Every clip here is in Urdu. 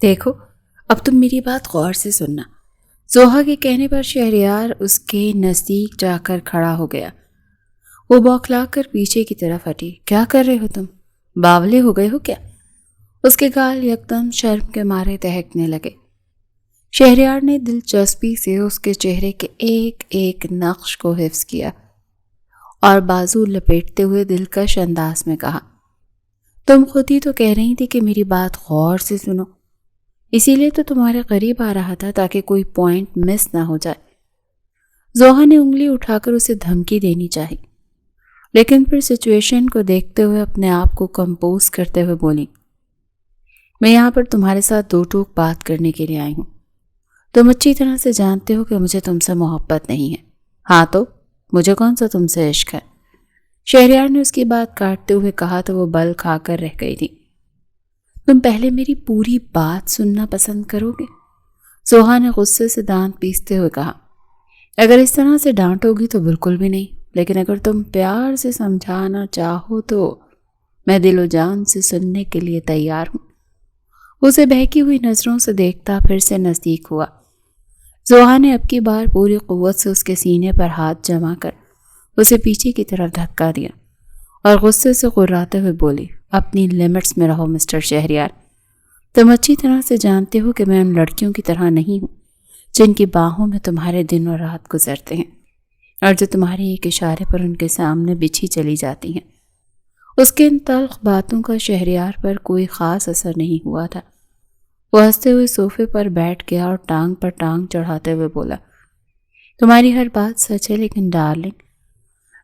دیکھو، اب تم میری بات غور سے سننا۔ زوہا کے کہنے پر شہریار اس کے نزدیک جا کر کھڑا ہو گیا۔ وہ بوکھلا کر پیچھے کی طرف ہٹی۔ کیا کر رہے ہو تم؟ باولے ہو گئے ہو کیا؟ اس کے گال یکدم شرم کے مارے دہکنے لگے۔ شہریار نے دلچسپی سے اس کے چہرے کے ایک ایک نقش کو حفظ کیا اور بازو لپیٹتے ہوئے دلکش انداز میں کہا، تم خود ہی تو کہہ رہی تھی کہ میری بات غور سے سنو، اسی لیے تو تمہارے قریب آ رہا تھا تاکہ کوئی پوائنٹ مس نہ ہو جائے۔ زوہا نے انگلی اٹھا کر اسے دھمکی دینی چاہی، لیکن پھر سچویشن کو دیکھتے ہوئے اپنے آپ کو کمپوز کرتے ہوئے بولی، میں یہاں پر تمہارے ساتھ دو ٹوک بات کرنے کے لیے آئی ہوں۔ تم اچھی طرح سے جانتے ہو کہ مجھے تم سے محبت نہیں ہے۔ ہاں تو مجھے کون سا تم سے عشق ہے؟ شہریار نے اس کی بات کاٹتے ہوئے کہا تو وہ بل کھا کر رہ گئی تھی۔ تم پہلے میری پوری بات سننا پسند کرو گے؟ زوہا نے غصے سے دانت پیستے ہوئے کہا، اگر اس طرح سے ڈانٹو گی تو بالکل بھی نہیں، لیکن اگر تم پیار سے سمجھانا چاہو تو میں دل و جان سے سننے کے لیے تیار ہوں۔ اسے بہکی ہوئی نظروں سے دیکھتا پھر سے نزدیک ہوا۔ زوہا نے اب کی بار پوری قوت سے اس کے سینے پر ہاتھ جما کر اسے پیچھے کی طرف دھکا دیا اور غصے سے غراتے ہوئے بولی، اپنی لیمٹس میں رہو مسٹر شہریار۔ تم اچھی طرح سے جانتے ہو کہ میں ان لڑکیوں کی طرح نہیں ہوں جن کی باہوں میں تمہارے دن اور رات گزرتے ہیں اور جو تمہارے ایک اشارے پر ان کے سامنے بچھی چلی جاتی ہیں۔ اس کے ان تلخ باتوں کا شہریار پر کوئی خاص اثر نہیں ہوا تھا۔ وہ ہنستے ہوئے صوفے پر بیٹھ گیا اور ٹانگ پر ٹانگ چڑھاتے ہوئے بولا، تمہاری ہر بات سچ ہے، لیکن ڈارلنگ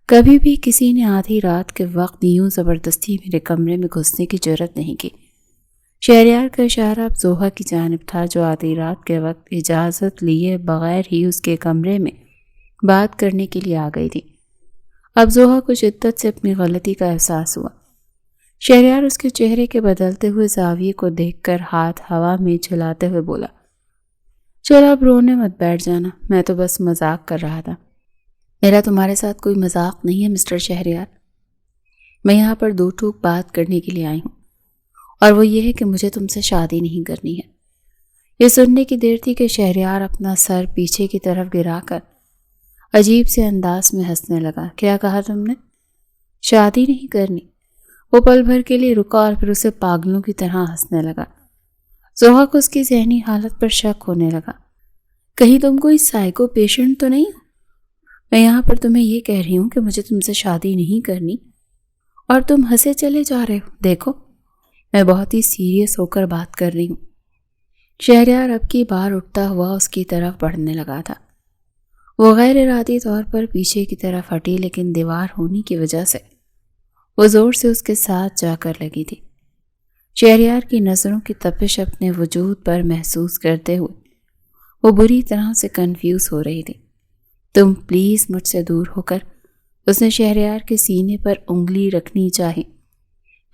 کبھی بھی کسی نے آدھی رات کے وقت یوں زبردستی میرے کمرے میں گھسنے کی جرت نہیں کی۔ شہریار کا اشارہ اب زوہا کی جانب تھا، جو آدھی رات کے وقت اجازت لیے بغیر ہی اس کے کمرے میں بات کرنے کے لیے آ گئی تھی۔ اب زوہا کو شدت سے اپنی غلطی کا احساس ہوا۔ شہریار اس کے چہرے کے بدلتے ہوئے زاویے کو دیکھ کر ہاتھ ہوا میں جھلاتے ہوئے بولا، چلو اب رونے مت بیٹھ جانا، میں تو بس مذاق کر رہا تھا۔ میرا تمہارے ساتھ کوئی مذاق نہیں ہے مسٹر شہریار، میں یہاں پر دو ٹوک بات کرنے کے لیے آئی ہوں، اور وہ یہ ہے کہ مجھے تم سے شادی نہیں کرنی ہے۔ یہ سننے کی دیر تھی کہ شہریار اپنا سر پیچھے کی طرف گرا کر عجیب سے انداز میں ہنسنے لگا۔ کیا کہا تم نے؟ شادی نہیں کرنی؟ وہ پل بھر کے لیے رکا اور پھر اسے پاگلوں کی طرح ہنسنے لگا۔ زوہا کو اس کی ذہنی حالت پر شک ہونے لگا۔ کہیں تم کوئی سائیکو پیشنٹ تو نہیں ہو؟ میں یہاں پر تمہیں یہ کہہ رہی ہوں کہ مجھے تم سے شادی نہیں کرنی اور تم ہنسے چلے جا رہے ہو۔ دیکھو، میں بہت ہی سیریس ہو کر بات کر رہی ہوں۔ شہریار اب کی بار اٹھتا ہوا اس کی طرف بڑھنے لگا تھا۔ وہ غیر ارادی طور پر پیچھے کی طرف ہٹی، لیکن دیوار ہونے کی وجہ سے وہ زور سے اس کے ساتھ جا کر لگی تھی۔ شہریار کی نظروں کی تپش اپنے وجود پر محسوس کرتے ہوئے وہ بری طرح سے کنفیوز ہو رہی تھی۔ تم پلیز مجھ سے دور ہو کر، اس نے شہریار کے سینے پر انگلی رکھنی چاہی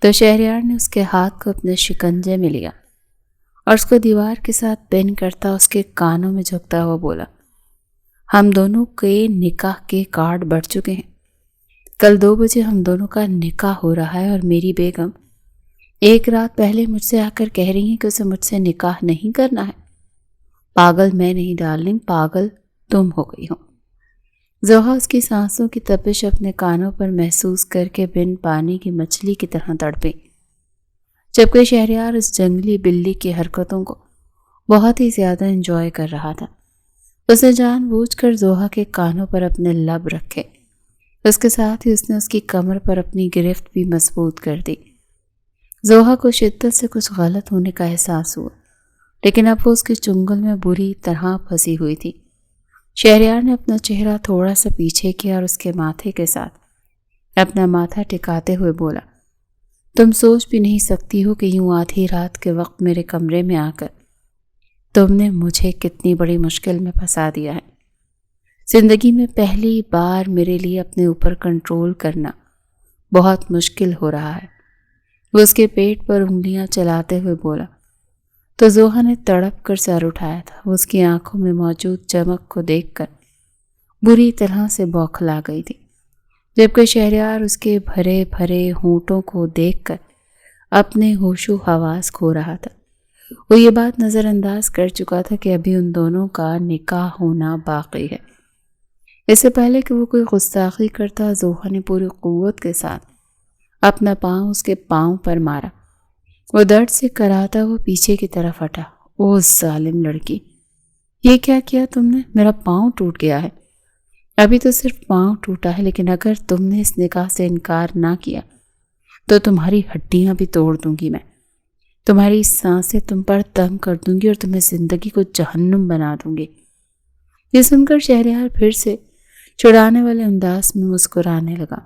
تو شہریار نے اس کے ہاتھ کو اپنے شکنجے میں لیا اور اس کو دیوار کے ساتھ پن کرتا اس کے کانوں میں جھکتا ہوا بولا، ہم دونوں کے نکاح کے کارڈ بڑھ چکے ہیں۔ کل 2 بجے ہم دونوں کا نکاح ہو رہا ہے اور میری بیگم 1 رات پہلے مجھ سے آ کر کہہ رہی ہیں کہ اسے مجھ سے نکاح نہیں کرنا ہے۔ پاگل میں نہیں ڈارلنگ، پاگل تم ہو گئی ہو۔ زوہا اس کی سانسوں کی تپش اپنے کانوں پر محسوس کر کے بن پانی کی مچھلی کی طرح تڑپی، جبکہ شہریار اس جنگلی بلی کی حرکتوں کو بہت ہی زیادہ انجوائے کر رہا تھا۔ اسے جان بوجھ کر زوہا کے کانوں پر اپنے لب رکھے، اس کے ساتھ ہی اس نے اس کی کمر پر اپنی گرفت بھی مضبوط کر دی۔ زوہا کو شدت سے کچھ غلط ہونے کا احساس ہوا، لیکن اب وہ اس کے چنگل میں بری طرح پھنسی ہوئی تھی۔ شہریار نے اپنا چہرہ تھوڑا سا پیچھے کیا اور اس کے ماتھے کے ساتھ اپنا ماتھا ٹکاتے ہوئے بولا، تم سوچ بھی نہیں سکتی ہو کہ یوں آدھی رات کے وقت میرے کمرے میں آ کر تم نے مجھے کتنی بڑی مشکل میں پھنسا دیا ہے۔ زندگی میں پہلی بار میرے لیے اپنے اوپر کنٹرول کرنا بہت مشکل ہو رہا ہے۔ وہ اس کے پیٹ پر انگلیاں چلاتے ہوئے بولا تو زوہا نے تڑپ کر سر اٹھایا تھا۔ وہ اس کی آنکھوں میں موجود چمک کو دیکھ کر بری طرح سے بوکھلا گئی تھی، جبکہ شہریار اس کے بھرے بھرے ہونٹوں کو دیکھ کر اپنے ہوش و حواس کھو رہا تھا۔ وہ یہ بات نظر انداز کر چکا تھا کہ ابھی ان دونوں کا نکاح ہونا باقی ہے۔ اس سے پہلے کہ وہ کوئی گستاخی کرتا، زوہا نے پوری قوت کے ساتھ اپنا پاؤں اس کے پاؤں پر مارا۔ وہ درد سے کراتا وہ پیچھے کی طرف ہٹا۔ او ظالم لڑکی، یہ کیا کیا تم نے؟ میرا پاؤں ٹوٹ گیا ہے۔ ابھی تو صرف پاؤں ٹوٹا ہے، لیکن اگر تم نے اس نکاح سے انکار نہ کیا تو تمہاری ہڈیاں بھی توڑ دوں گی میں، تمہاری سانسیں تم پر تنگ کر دوں گی اور تمہیں زندگی کو جہنم بنا دوں گی۔ یہ سن کر شہریار پھر سے چھڑانے والے انداز میں مسکرانے لگا۔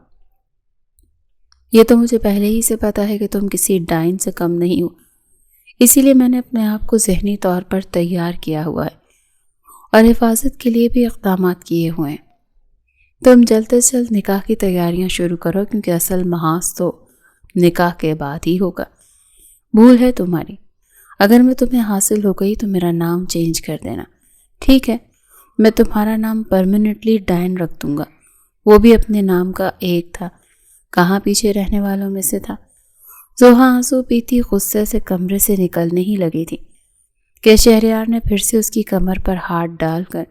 یہ تو مجھے پہلے ہی سے پتا ہے کہ تم کسی ڈائن سے کم نہیں ہو، اسی لیے میں نے اپنے آپ کو ذہنی طور پر تیار کیا ہوا ہے اور حفاظت کے لیے بھی اقدامات کیے ہوئے ہیں۔ تم جلد از جلد نکاح کی تیاریاں شروع کرو، کیونکہ اصل محاذ تو نکاح کے بعد ہی ہوگا۔ بھول ہے تمہاری، اگر میں تمہیں حاصل ہو گئی تو میرا نام چینج کر دینا، ٹھیک ہے؟ میں تمہارا نام پرماننٹلی ڈائن رکھ دوں گا۔ وہ بھی اپنے نام کا ایک تھا، کہاں پیچھے رہنے والوں میں سے تھا۔ زوہا آنسو پیتی غصے سے کمرے سے نکلنے ہی لگی تھی کہ شہریار نے پھر سے اس کی کمر پر ہاتھ ڈال کر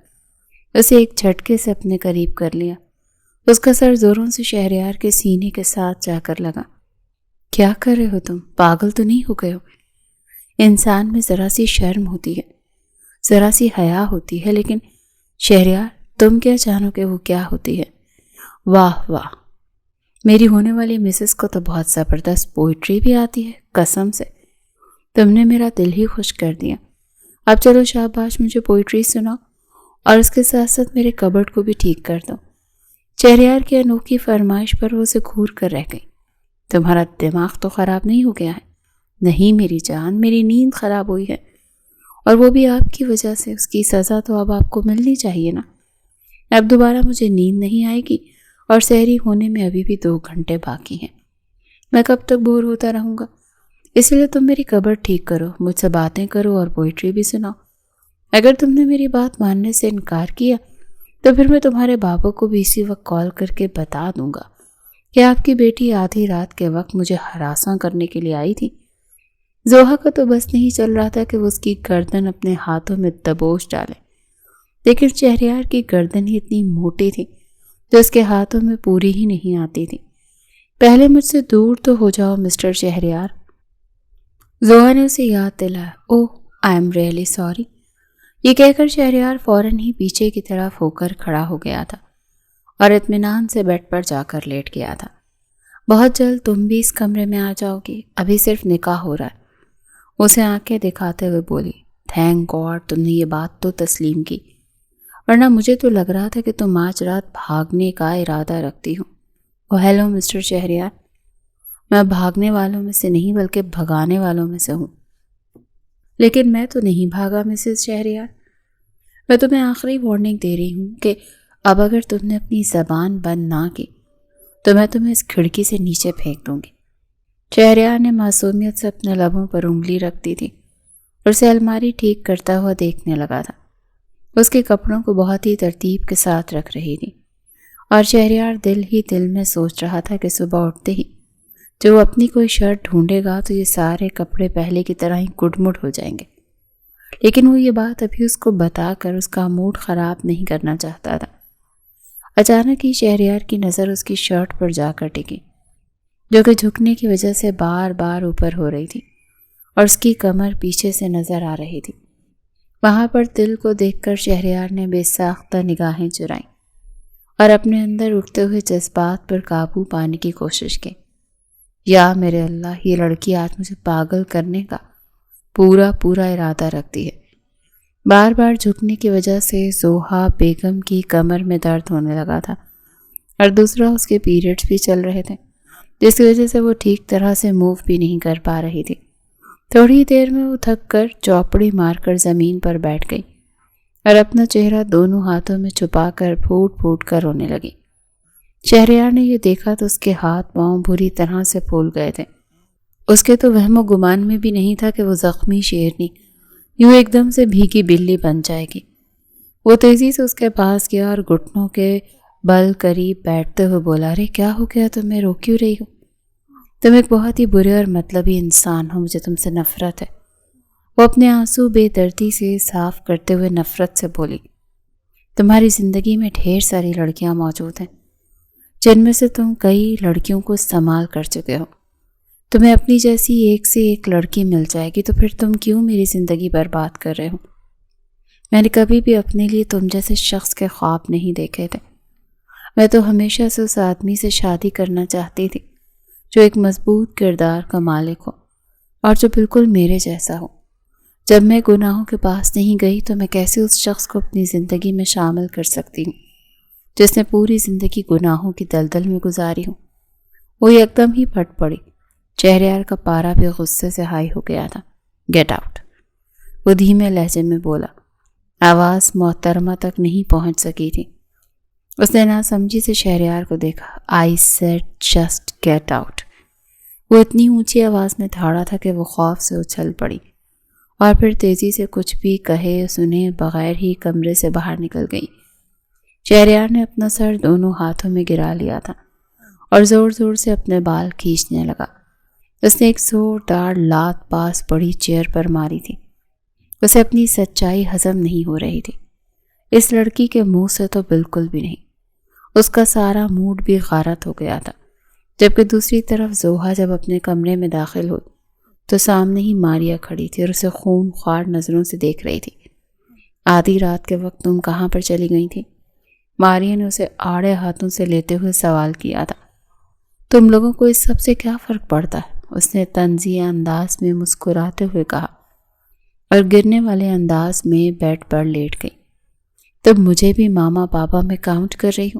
اسے ایک جھٹکے سے اپنے قریب کر لیا۔ اس کا سر زوروں سے شہریار کے سینے کے ساتھ جا کر لگا۔ کیا کر رہے ہو تم؟ پاگل تو نہیں ہو گئے ہو؟ انسان میں ذرا سی شرم ہوتی ہے، ذرا سی حیا ہوتی ہے، لیکن شہریار تم کیا جانو کہ وہ کیا ہوتی ہے؟ واہ واہ، میری ہونے والی مسز کو تو بہت زبردست پوئٹری بھی آتی ہے، قسم سے تم نے میرا دل ہی خوش کر دیا۔ اب چلو شاباش، مجھے پوئٹری سناؤ اور اس کے ساتھ ساتھ میرے کبرڈ کو بھی ٹھیک کر دو۔ شہریار کی انوکھی فرمائش پر وہ اسے گھور کر رہ گئی۔ تمہارا دماغ تو خراب نہیں ہو گیا ہے؟ نہیں میری جان، میری نیند خراب ہوئی ہے، اور وہ بھی آپ کی وجہ سے۔ اس کی سزا تو اب آپ کو ملنی چاہیے نا۔ اب دوبارہ مجھے نیند نہیں آئے گی، اور سحری ہونے میں ابھی بھی 2 گھنٹے باقی ہیں۔ میں کب تک بور ہوتا رہوں گا؟ اس لیے تم میری کبرڈ ٹھیک کرو، مجھ سے باتیں کرو اور پوئٹری بھی سناؤ۔ اگر تم نے میری بات ماننے سے انکار کیا تو پھر میں تمہارے بابا کو بھی اسی وقت کال کر کے بتا دوں گا کہ آپ کی بیٹی آدھی رات کے وقت مجھے ہراساں کرنے کے لیے آئی تھی۔ زوہا کا تو بس نہیں چل رہا تھا کہ وہ اس کی گردن اپنے ہاتھوں میں دبوچ ڈالے، لیکن شہریار کی گردن ہی اتنی موٹی تھی جو اس کے ہاتھوں میں پوری ہی نہیں آتی تھی۔ پہلے مجھ سے دور تو ہو جاؤ مسٹر شہریار، زوہا نے اسے یاد دلایا۔ اوہ آئی ایم ریئلی سوری، یہ کہہ کر شہریار فوراً ہی پیچھے کی طرف ہو کر کھڑا ہو گیا تھا اور اطمینان سے بیڈ پر جا کر لیٹ گیا تھا۔ بہت جلد تم بھی اس کمرے میں آ جاؤ گی، ابھی صرف نکاح ہو رہا ہے، اسے آنکھیں دکھاتے ہوئے بولی۔ تھینک گاڈ تم نے یہ بات تو تسلیم کی، ورنہ مجھے تو لگ رہا تھا کہ تم آج رات بھاگنے کا ارادہ رکھتی ہو۔ اوہ ہیلو مسٹر شہریار، میں بھاگنے والوں میں سے نہیں بلکہ بھگانے والوں میں سے ہوں۔ لیکن میں تو نہیں بھاگا مسز شہریار، میں تمہیں آخری وارننگ دے رہی ہوں کہ اب اگر تم نے اپنی زبان بند نہ کی تو میں تمہیں اس کھڑکی سے نیچے پھینک دوں گی۔ شہریار نے معصومیت سے اپنے لبوں پر انگلی رکھ دی تھی اور اسے الماری ٹھیک کرتا ہوا دیکھنے لگا تھا۔ اس کے کپڑوں کو بہت ہی ترتیب کے ساتھ رکھ رہی تھی، اور شہریار دل ہی دل میں سوچ رہا تھا کہ صبح اٹھتے ہی جو وہ اپنی کوئی شرٹ ڈھونڈے گا تو یہ سارے کپڑے پہلے کی طرح ہی گڈ مڈ ہو جائیں گے۔ لیکن وہ یہ بات ابھی اس کو بتا کر اس کا موڈ خراب نہیں کرنا چاہتا تھا۔ اچانک ہی شہریار کی نظر اس کی شرٹ پر جا کر ٹکی، جو کہ جھکنے کی وجہ سے بار بار اوپر ہو رہی تھی اور اس کی کمر پیچھے سے نظر آ رہی تھی۔ وہاں پر دل کو دیکھ کر شہریار نے بے ساختہ نگاہیں چرائیں اور اپنے اندر اٹھتے ہوئے جذبات پر قابو پانے کی کوشش کی۔ یا میرے اللہ، یہ لڑکی آج مجھے پاگل کرنے کا پورا ارادہ رکھتی ہے۔ بار بار جھکنے کی وجہ سے زوہا بیگم کی کمر میں درد ہونے لگا تھا، اور دوسرا اس کے پیریڈز بھی چل رہے تھے، جس کی وجہ سے وہ ٹھیک طرح سے موو بھی نہیں کر پا رہی تھی۔ تھوڑی دیر میں وہ تھک کر چوپڑی مار کر زمین پر بیٹھ گئی اور اپنا چہرہ دونوں ہاتھوں میں چھپا کر پھوٹ پھوٹ کر رونے لگی۔ شہریار نے یہ دیکھا تو اس کے ہاتھ پاؤں بری طرح سے پھول گئے تھے۔ اس کے تو وہم و گمان میں بھی نہیں تھا کہ وہ زخمی شیرنی یوں ایک دم سے بھیگی بلی بن جائے گی۔ وہ تیزی سے اس کے پاس گیا اور گھٹنوں کے بل قریب بیٹھتے ہوئے بولا، ارے کیا ہو گیا تمہیں، رو کیوں رہی ہو؟ تم ایک بہت ہی برے اور مطلبی انسان ہو، مجھے تم سے نفرت ہے۔ وہ اپنے آنسو بے دردی سے صاف کرتے ہوئے نفرت سے بولی، تمہاری زندگی میں ڈھیر ساری لڑکیاں موجود ہیں جن میں سے تم کئی لڑکیوں کو استعمال کر چکے ہو۔ تمہیں اپنی جیسی ایک سے ایک لڑکی مل جائے گی تو پھر تم کیوں میری زندگی برباد کر رہے ہو؟ میں نے کبھی بھی اپنے لیے تم جیسے شخص کے خواب نہیں دیکھے تھے۔ میں تو ہمیشہ سے اس آدمی سے شادی کرنا چاہتی تھی جو ایک مضبوط کردار کا مالک ہو اور جو بالکل میرے جیسا ہو۔ جب میں گناہوں کے پاس نہیں گئی تو میں کیسے اس شخص کو اپنی زندگی میں شامل کر سکتی ہوں جس نے پوری زندگی گناہوں کی دلدل میں گزاری ہوں؟ وہ یکدم ہی پھٹ پڑی۔ شہریار کا پارا بھی غصے سے ہائی ہو گیا تھا۔ گیٹ آؤٹ، وہ دھیمے لہجے میں بولا۔ آواز محترمہ تک نہیں پہنچ سکی تھی۔ اس نے ناسمجھی سے شہریار کو دیکھا۔ I said just get out. وہ اتنی اونچی آواز میں دھاڑا تھا کہ وہ خوف سے اچھل پڑی اور پھر تیزی سے کچھ بھی کہے سنے بغیر ہی کمرے سے باہر نکل گئی۔ شہریار نے اپنا سر دونوں ہاتھوں میں گرا لیا تھا اور زور زور سے اپنے بال کھینچنے لگا۔ اس نے ایک زوردار لات پاس پڑی چیئر پر ماری تھی۔ اسے اپنی سچائی ہضم نہیں ہو رہی تھی۔ اس لڑکی کے منہ سے تو بالکل بھی نہیں۔ اس کا سارا موڈ بھی غارت ہو گیا تھا۔ جبکہ دوسری طرف زوہا جب اپنے کمرے میں داخل ہوئی تو سامنے ہی ماریا کھڑی تھی اور اسے خون خوار نظروں سے دیکھ رہی تھی۔ آدھی رات کے وقت تم کہاں پر چلی گئی تھی؟ ماریا نے اسے آڑے ہاتھوں سے لیتے ہوئے سوال کیا تھا۔ تم لوگوں کو اس سب سے کیا فرق پڑتا ہے؟ اس نے طنزیہ انداز میں مسکراتے ہوئے کہا اور گرنے والے انداز میں بیڈ پر لیٹ گئی۔ تم مجھے بھی ماما پاپا میں کاؤنٹ کر رہی ہو،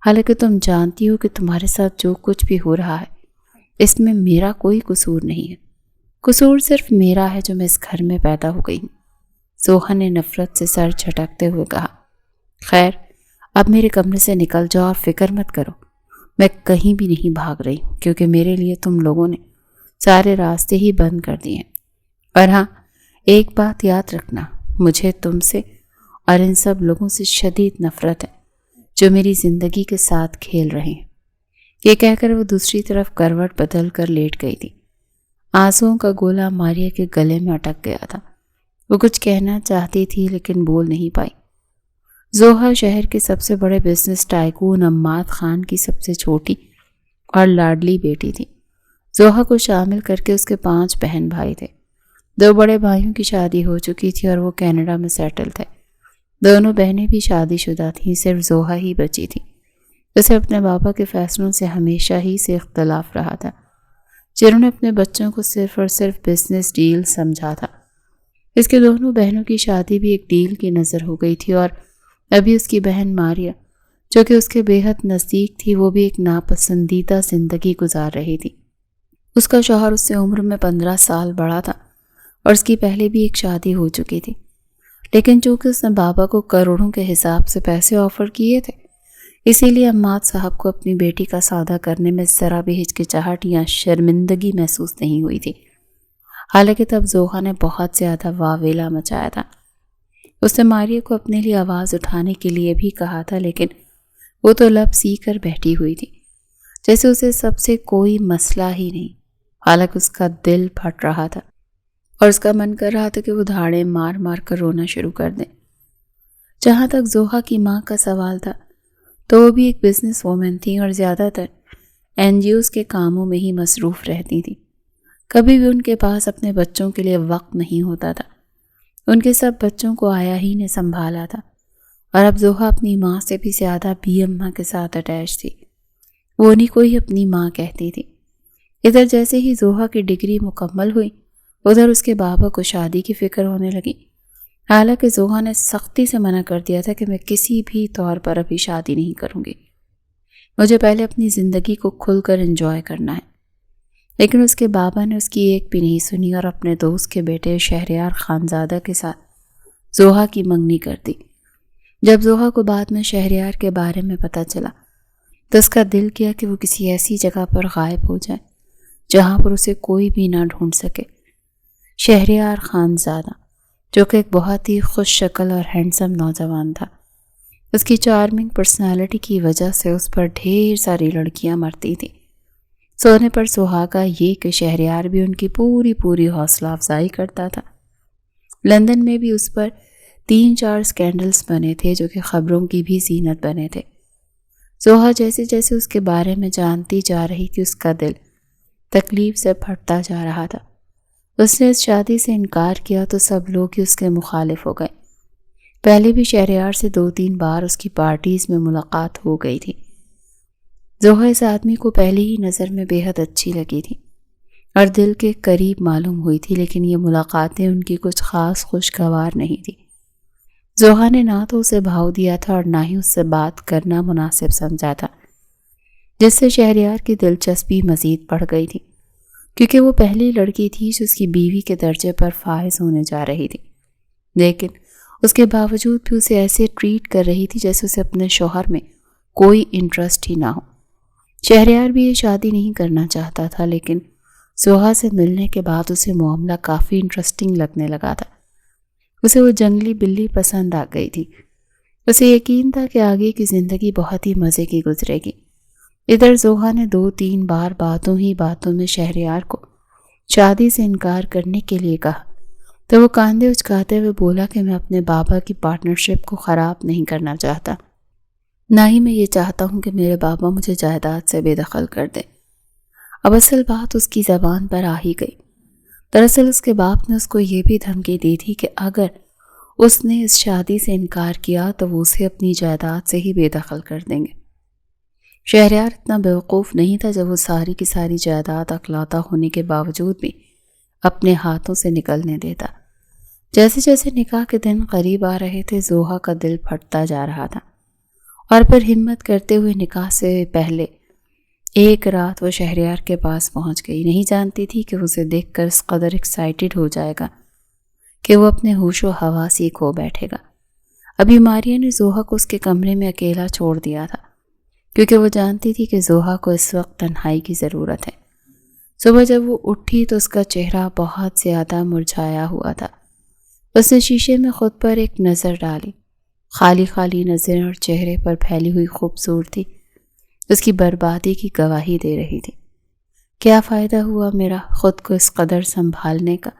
حالانکہ تم جانتی ہو کہ تمہارے ساتھ جو کچھ بھی ہو رہا ہے اس میں میرا کوئی قصور نہیں ہے۔ قصور صرف میرا ہے جو میں اس گھر میں پیدا ہو گئی ہوں۔ زوہا نے نفرت سے سر جھٹکتے ہوئے کہا۔ خیر، اب میرے کمرے سے نکل جاؤ اور فکر مت کرو، میں کہیں بھی نہیں بھاگ رہی ہوں کیونکہ میرے لیے تم لوگوں نے سارے راستے ہی بند کر دیے ہیں۔ اور ہاں، ایک بات یاد رکھنا، مجھے تم سے اور ان سب لوگوں سے شدید نفرت ہے جو میری زندگی کے ساتھ کھیل رہے ہیں۔ یہ کہہ کر وہ دوسری طرف کروٹ بدل کر لیٹ گئی تھی۔ آنسوؤں کا گولا ماریا کے گلے میں اٹک گیا تھا۔ وہ کچھ کہنا چاہتی تھی لیکن بول نہیں پائی۔ زوہا شہر کے سب سے بڑے بزنس ٹائکون عماد خان کی سب سے چھوٹی اور لاڈلی بیٹی تھی۔ زوہا کو شامل کر کے اس کے 5 بہن بھائی تھے۔ 2 بڑے بھائیوں کی شادی ہو چکی تھی اور وہ کینیڈا میں سیٹل تھے۔ دونوں بہنیں بھی شادی شدہ تھیں، صرف زوہا ہی بچی تھی۔ اسے اپنے بابا کے فیصلوں سے ہمیشہ ہی سے اختلاف رہا تھا، جنہوں نے اپنے بچوں کو صرف اور صرف بزنس ڈیل سمجھا تھا۔ اس کے دونوں بہنوں کی شادی بھی ایک ڈیل کی نظر ہو گئی تھی اور ابھی اس کی بہن ماریا، جو کہ اس کے بے حد نزدیک تھی، وہ بھی ایک ناپسندیدہ زندگی گزار رہی تھی۔ اس کا شوہر اس سے عمر میں 15 سال بڑا تھا اور اس کی پہلے بھی ایک شادی ہو چکی تھی، لیکن چونکہ اس نے بابا کو کروڑوں کے حساب سے پیسے آفر کیے تھے، اسی لیے عماد صاحب کو اپنی بیٹی کا سودا کرنے میں ذرا بھی ہچکچاہٹ یا شرمندگی محسوس نہیں ہوئی تھی۔ حالانکہ تب زوہا نے بہت زیادہ واویلا مچایا تھا۔ اس نے ماریا کو اپنے لیے آواز اٹھانے کے لیے بھی کہا تھا، لیکن وہ تو لب سی کر بیٹھی ہوئی تھی جیسے اسے سب سے کوئی مسئلہ ہی نہیں۔ حالانکہ اس کا دل پھٹ رہا تھا اور اس کا من کر رہا تھا کہ وہ دھاڑے مار مار کر رونا شروع کر دیں۔ جہاں تک زوہا کی ماں کا سوال تھا تو وہ بھی ایک بزنس وومن تھی اور زیادہ تر NGOs کے کاموں میں ہی مصروف رہتی تھی۔ کبھی بھی ان کے پاس اپنے بچوں کے لیے وقت نہیں ہوتا تھا۔ ان کے سب بچوں کو آیا ہی نے سنبھالا تھا اور اب زوہا اپنی ماں سے بھی زیادہ بھی اماں کے ساتھ اٹیچ تھی۔ وہ انہیں کو ہی اپنی ماں کہتی تھی۔ ادھر جیسے ہی زوہا کی ڈگری مکمل ہوئی، ادھر اس کے بابا کو شادی کی فکر ہونے لگی۔ حالانکہ زوہا نے سختی سے منع کر دیا تھا کہ میں کسی بھی طور پر ابھی شادی نہیں کروں گی، مجھے پہلے اپنی زندگی کو کھل کر انجوائے کرنا ہے۔ لیکن اس کے بابا نے اس کی ایک بھی نہیں سنی اور اپنے دوست کے بیٹے شہریار خانزادہ کے ساتھ زوہا کی منگنی کر دی۔ جب زوہا کو بعد میں شہریار کے بارے میں پتہ چلا تو اس کا دل کیا کہ وہ کسی ایسی جگہ پر غائب ہو جائے جہاں پر اسے کوئی بھی نہ ڈھونڈ سکے۔ شہریار خانزادہ، جو کہ ایک بہت ہی خوش شکل اور ہینڈسم نوجوان تھا، اس کی چارمنگ پرسنالٹی کی وجہ سے اس پر ڈھیر ساری لڑکیاں مرتی تھیں۔ سونے پر سہاگا یہ کہ شہریار بھی ان کی پوری حوصلہ افزائی کرتا تھا لندن میں بھی اس پر 3-4 اسکینڈلز بنے تھے جو کہ خبروں کی بھی زینت بنے تھے۔ زوہا جیسے جیسے اس کے بارے میں جانتی جا رہی تھی اس کا دل تکلیف سے پھٹتا جا رہا تھا۔ اس نے اس شادی سے انکار کیا تو سب لوگ ہی اس کے مخالف ہو گئے۔ پہلے بھی شہریار سے 2-3 بار اس کی پارٹیز میں ملاقات ہو گئی تھی۔ زوہا اس آدمی کو پہلی ہی نظر میں بے حد اچھی لگی تھی اور دل کے قریب معلوم ہوئی تھی، لیکن یہ ملاقاتیں ان کی کچھ خاص خوشگوار نہیں تھی۔ زوہا نے نہ تو اسے بھاؤ دیا تھا اور نہ ہی اس سے بات کرنا مناسب سمجھا تھا، جس سے شہریار کی دلچسپی مزید بڑھ گئی تھی، کیونکہ وہ پہلی لڑکی تھی جو اس کی بیوی کے درجے پر فائز ہونے جا رہی تھی، لیکن اس کے باوجود بھی اسے ایسے ٹریٹ کر رہی تھی جیسے اسے اپنے شوہر میں کوئی انٹرسٹ ہی نہ ہو۔ شہریار بھی یہ شادی نہیں کرنا چاہتا تھا، لیکن زوہا سے ملنے کے بعد اسے معاملہ کافی انٹرسٹنگ لگنے لگا تھا۔ اسے وہ جنگلی بلی پسند آ گئی تھی۔ اسے یقین تھا کہ آگے کی زندگی بہت ہی مزے کی گزرے گی۔ ادھر زوہا نے 2-3 بار باتوں میں شہریار کو شادی سے انکار کرنے کے لیے کہا تو وہ کاندھے اچکاتے ہوئے بولا کہ میں اپنے بابا کی پارٹنرشپ کو خراب نہیں کرنا چاہتا، نہ ہی میں یہ چاہتا ہوں کہ میرے بابا مجھے جائیداد سے بے دخل کر دے۔ اب اصل بات اس کی زبان پر آ ہی گئی۔ دراصل اس کے باپ نے اس کو یہ بھی دھمکی دی تھی کہ اگر اس نے اس شادی سے انکار کیا تو وہ اسے اپنی جائیداد سے ہی بے دخل کر دیں گے۔ شہریار اتنا بیوقوف نہیں تھا جب وہ ساری کی ساری جائیداد اکلوتا ہونے کے باوجود بھی اپنے ہاتھوں سے نکلنے دیتا۔ جیسے جیسے نکاح کے دن قریب آ رہے تھے زوہا کا دل پھٹتا جا رہا تھا، اور پھر ہمت کرتے ہوئے نکاح سے پہلے ایک رات وہ شہریار کے پاس پہنچ گئی۔ نہیں جانتی تھی کہ اسے دیکھ کر اس قدر ایکسائٹڈ ہو جائے گا کہ وہ اپنے ہوش و حواس ہی کھو بیٹھے گا۔ ابھی ماریا نے زوہا کو اس کے کمرے میں اکیلا چھوڑ دیا تھا، کیونکہ وہ جانتی تھی کہ زوہا کو اس وقت تنہائی کی ضرورت ہے۔ صبح جب وہ اٹھی تو اس کا چہرہ بہت زیادہ مرجھایا ہوا تھا۔ اس نے شیشے میں خود پر ایک نظر ڈالی۔ خالی خالی نظریں اور چہرے پر پھیلی ہوئی خوبصورتی اس کی بربادی کی گواہی دے رہی تھی۔ کیا فائدہ ہوا میرا خود کو اس قدر سنبھالنے کا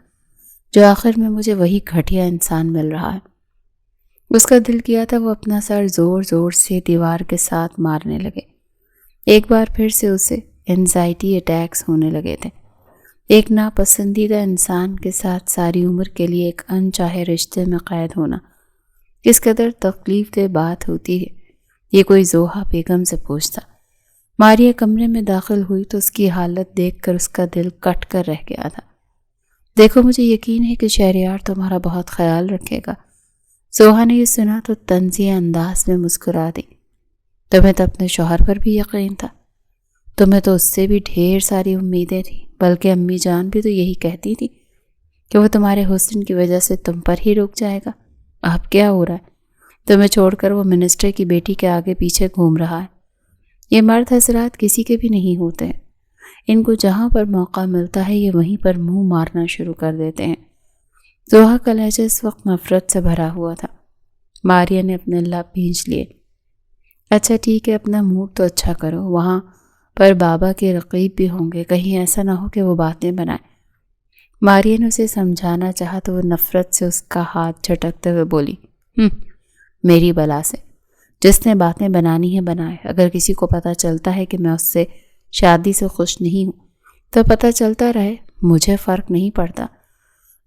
جو آخر میں مجھے وہی گھٹیا انسان مل رہا ہے۔ اس کا دل کیا تھا وہ اپنا سر زور زور سے دیوار کے ساتھ مارنے لگے۔ ایک بار پھر سے اسے اینزائٹی اٹیکس ہونے لگے تھے۔ ایک ناپسندیدہ انسان کے ساتھ ساری عمر کے لیے ایک انچاہے رشتے میں قید ہونا کس قدر تکلیف دہ بات ہوتی ہے، یہ کوئی زوہا بیگم سے پوچھتا۔ ماریا کمرے میں داخل ہوئی تو اس کی حالت دیکھ کر اس کا دل کٹ کر رہ گیا تھا۔ دیکھو مجھے یقین ہے کہ شہریار تمہارا بہت خیال رکھے گا۔ زوہا نے یہ سنا تو طنزیہ انداز میں مسکرا دی۔ تمہیں تو اپنے شوہر پر بھی یقین تھا، تمہیں تو اس سے بھی ڈھیر ساری امیدیں تھیں، بلکہ امی جان بھی تو یہی کہتی تھی کہ وہ تمہارے حسن کی وجہ سے تم پر ہی رک جائے گا۔ اب کیا ہو رہا ہے؟ تمہیں چھوڑ کر وہ منسٹر کی بیٹی کے آگے پیچھے گھوم رہا ہے۔ یہ مرد حضرات کسی کے بھی نہیں ہوتے ہیں، ان کو جہاں پر موقع ملتا ہے یہ وہیں پر منہ مارنا شروع کر دیتے ہیں۔ زوہا کا لہجہ اس وقت نفرت سے بھرا ہوا تھا۔ ماریا نے اپنے لب بھینچ لیے۔ اچھا ٹھیک ہے، اپنا موڈ تو اچھا کرو، وہاں پر بابا کے رقیب بھی ہوں گے، کہیں ایسا نہ ہو کہ وہ باتیں بنائیں۔ ماریا نے اسے سمجھانا چاہا تو وہ نفرت سے اس کا ہاتھ جھٹکتے ہوئے بولی، میری بلا سے، جس نے باتیں بنانی ہے بنائے۔ اگر کسی کو پتہ چلتا ہے کہ میں اس سے شادی سے خوش نہیں ہوں تو پتہ چلتا رہے، مجھے فرق نہیں پڑتا۔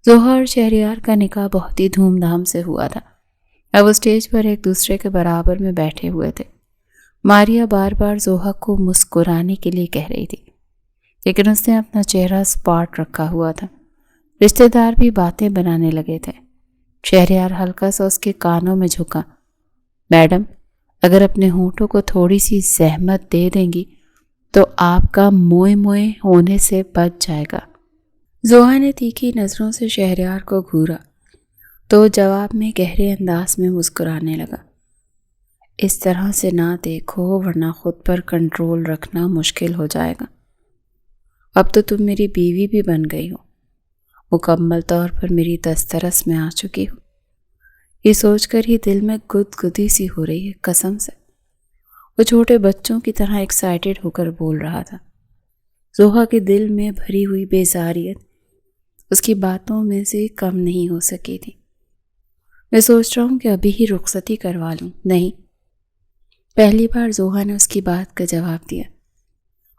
زوہا اور شہریار کا نکاح بہت ہی دھوم دھام سے ہوا تھا۔ اب وہ اسٹیج پر ایک دوسرے کے برابر میں بیٹھے ہوئے تھے۔ ماریا بار بار زوہا کو مسکرانے کے لیے کہہ رہی تھی، لیکن اس نے اپنا چہرہ سپاٹ رکھا ہوا تھا۔ رشتہ دار بھی باتیں بنانے لگے تھے۔ شہریار ہلکا سا اس کے کانوں میں جھکا۔ میڈم، اگر اپنے ہونٹوں کو تھوڑی سی زحمت دے دیں گی تو آپ کا موئے موئے ہونے سے بچ جائے گا۔ زوہا نے تیکھی نظروں سے شہریار کو گھورا تو جواب میں گہرے انداز میں مسکرانے لگا۔ اس طرح سے نہ دیکھو ورنہ خود پر کنٹرول رکھنا مشکل ہو جائے گا۔ اب تو تم میری بیوی بھی بن گئی ہو، مکمل طور پر میری دسترس میں آ چکی ہو۔ یہ سوچ کر ہی دل میں گدگدی سی ہو رہی ہے، قسم سے۔ وہ چھوٹے بچوں کی طرح ایکسائٹڈ ہو کر بول رہا تھا۔ زوہا کے دل میں بھری ہوئی بیزاریت اس کی باتوں میں سے کم نہیں ہو سکی تھی۔ میں سوچ رہا ہوں کہ ابھی ہی رخصتی کروا لوں۔ نہیں، پہلی بار زوہا نے اس کی بات کا جواب دیا۔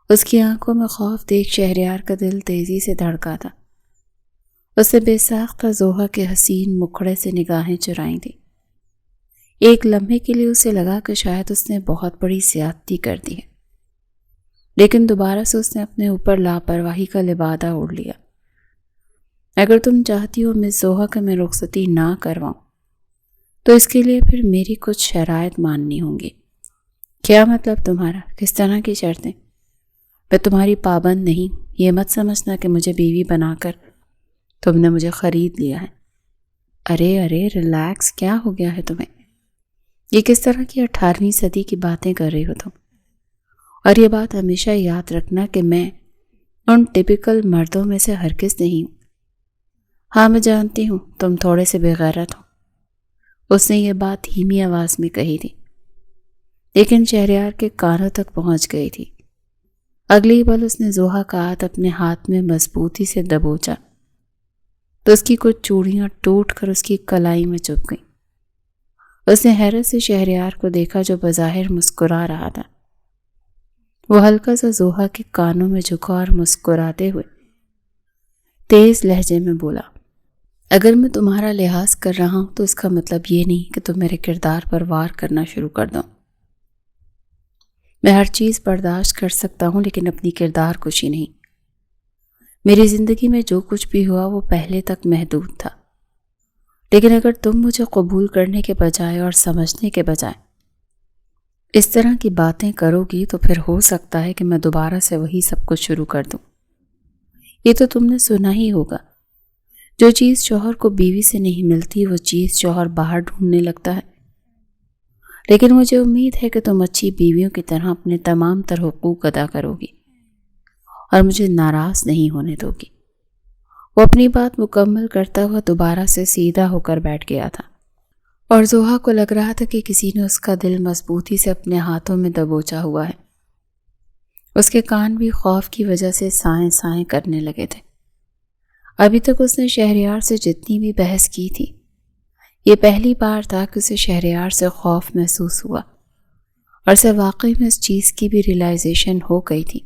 اس کی آنکھوں میں خوف دیکھ شہریار کا دل تیزی سے دھڑکا تھا۔ اس نے بے ساختہ زوہا کے حسین مکھڑے سے نگاہیں چرائیں تھیں۔ ایک لمحے کے لیے اسے لگا کہ شاید اس نے بہت بڑی زیادتی کر دی ہے، لیکن دوبارہ سے اس نے اپنے اوپر لاپرواہی کا لبادہ اوڑھ لیا۔ اگر تم چاہتی ہو مس زوہا کہ میں رخصتی نہ کرواؤں تو اس کے لیے پھر میری کچھ شرائط ماننی ہوں گی۔ کیا مطلب تمہارا؟ کس طرح کی شرطیں؟ میں تمہاری پابند نہیں۔ یہ مت سمجھنا کہ مجھے بیوی بنا کر تم نے مجھے خرید لیا ہے۔ ارے ریلیکس، کیا ہو گیا ہے تمہیں؟ یہ کس طرح کی 18ویں صدی کی باتیں کر رہی ہو تم؟ اور یہ بات ہمیشہ یاد رکھنا کہ میں ان ٹپیکل مردوں میں سے ہرگز نہیں ہوں۔ ہاں میں جانتی ہوں تم تھوڑے سے بے غیرت ہو۔ اس نے یہ بات دھیمی آواز میں کہی تھی، لیکن شہریار کے کانوں تک پہنچ گئی تھی۔ اگلی پل اس نے زوہا کا ہاتھ اپنے ہاتھ میں مضبوطی سے دبوچا تو اس کی کچھ چوڑیاں ٹوٹ کر اس کی کلائی میں چپ گئیں۔ اس نے حیرت سے شہریار کو دیکھا جو بظاہر مسکرا رہا تھا۔ وہ ہلکا سا زوہا کے کانوں میں جھکا اور مسکراتے ہوئے تیز لہجے میں بولا، اگر میں تمہارا لحاظ کر رہا ہوں تو اس کا مطلب یہ نہیں کہ تم میرے کردار پر وار کرنا شروع کر دو۔ میں ہر چیز برداشت کر سکتا ہوں لیکن اپنی کردار کشی نہیں۔ میری زندگی میں جو کچھ بھی ہوا وہ پہلے تک محدود تھا، لیکن اگر تم مجھے قبول کرنے کے بجائے اور سمجھنے کے بجائے اس طرح کی باتیں کرو گی تو پھر ہو سکتا ہے کہ میں دوبارہ سے وہی سب کچھ شروع کر دوں۔ یہ تو تم نے سنا ہی ہوگا، جو چیز شوہر کو بیوی سے نہیں ملتی وہ چیز شوہر باہر ڈھونڈنے لگتا ہے۔ لیکن مجھے امید ہے کہ تم اچھی بیویوں کی طرح اپنے تمام تر حقوق ادا کرو گی اور مجھے ناراض نہیں ہونے دو گی۔ وہ اپنی بات مکمل کرتا ہوا دوبارہ سے سیدھا ہو کر بیٹھ گیا تھا، اور زوہا کو لگ رہا تھا کہ کسی نے اس کا دل مضبوطی سے اپنے ہاتھوں میں دبوچا ہوا ہے۔ اس کے کان بھی خوف کی وجہ سے سائیں سائیں کرنے لگے تھے۔ ابھی تک اس نے شہریار سے جتنی بھی بحث کی تھی، یہ پہلی بار تھا کہ اسے شہریار سے خوف محسوس ہوا، اور اسے واقعی میں اس چیز کی بھی ریلائزیشن ہو گئی تھی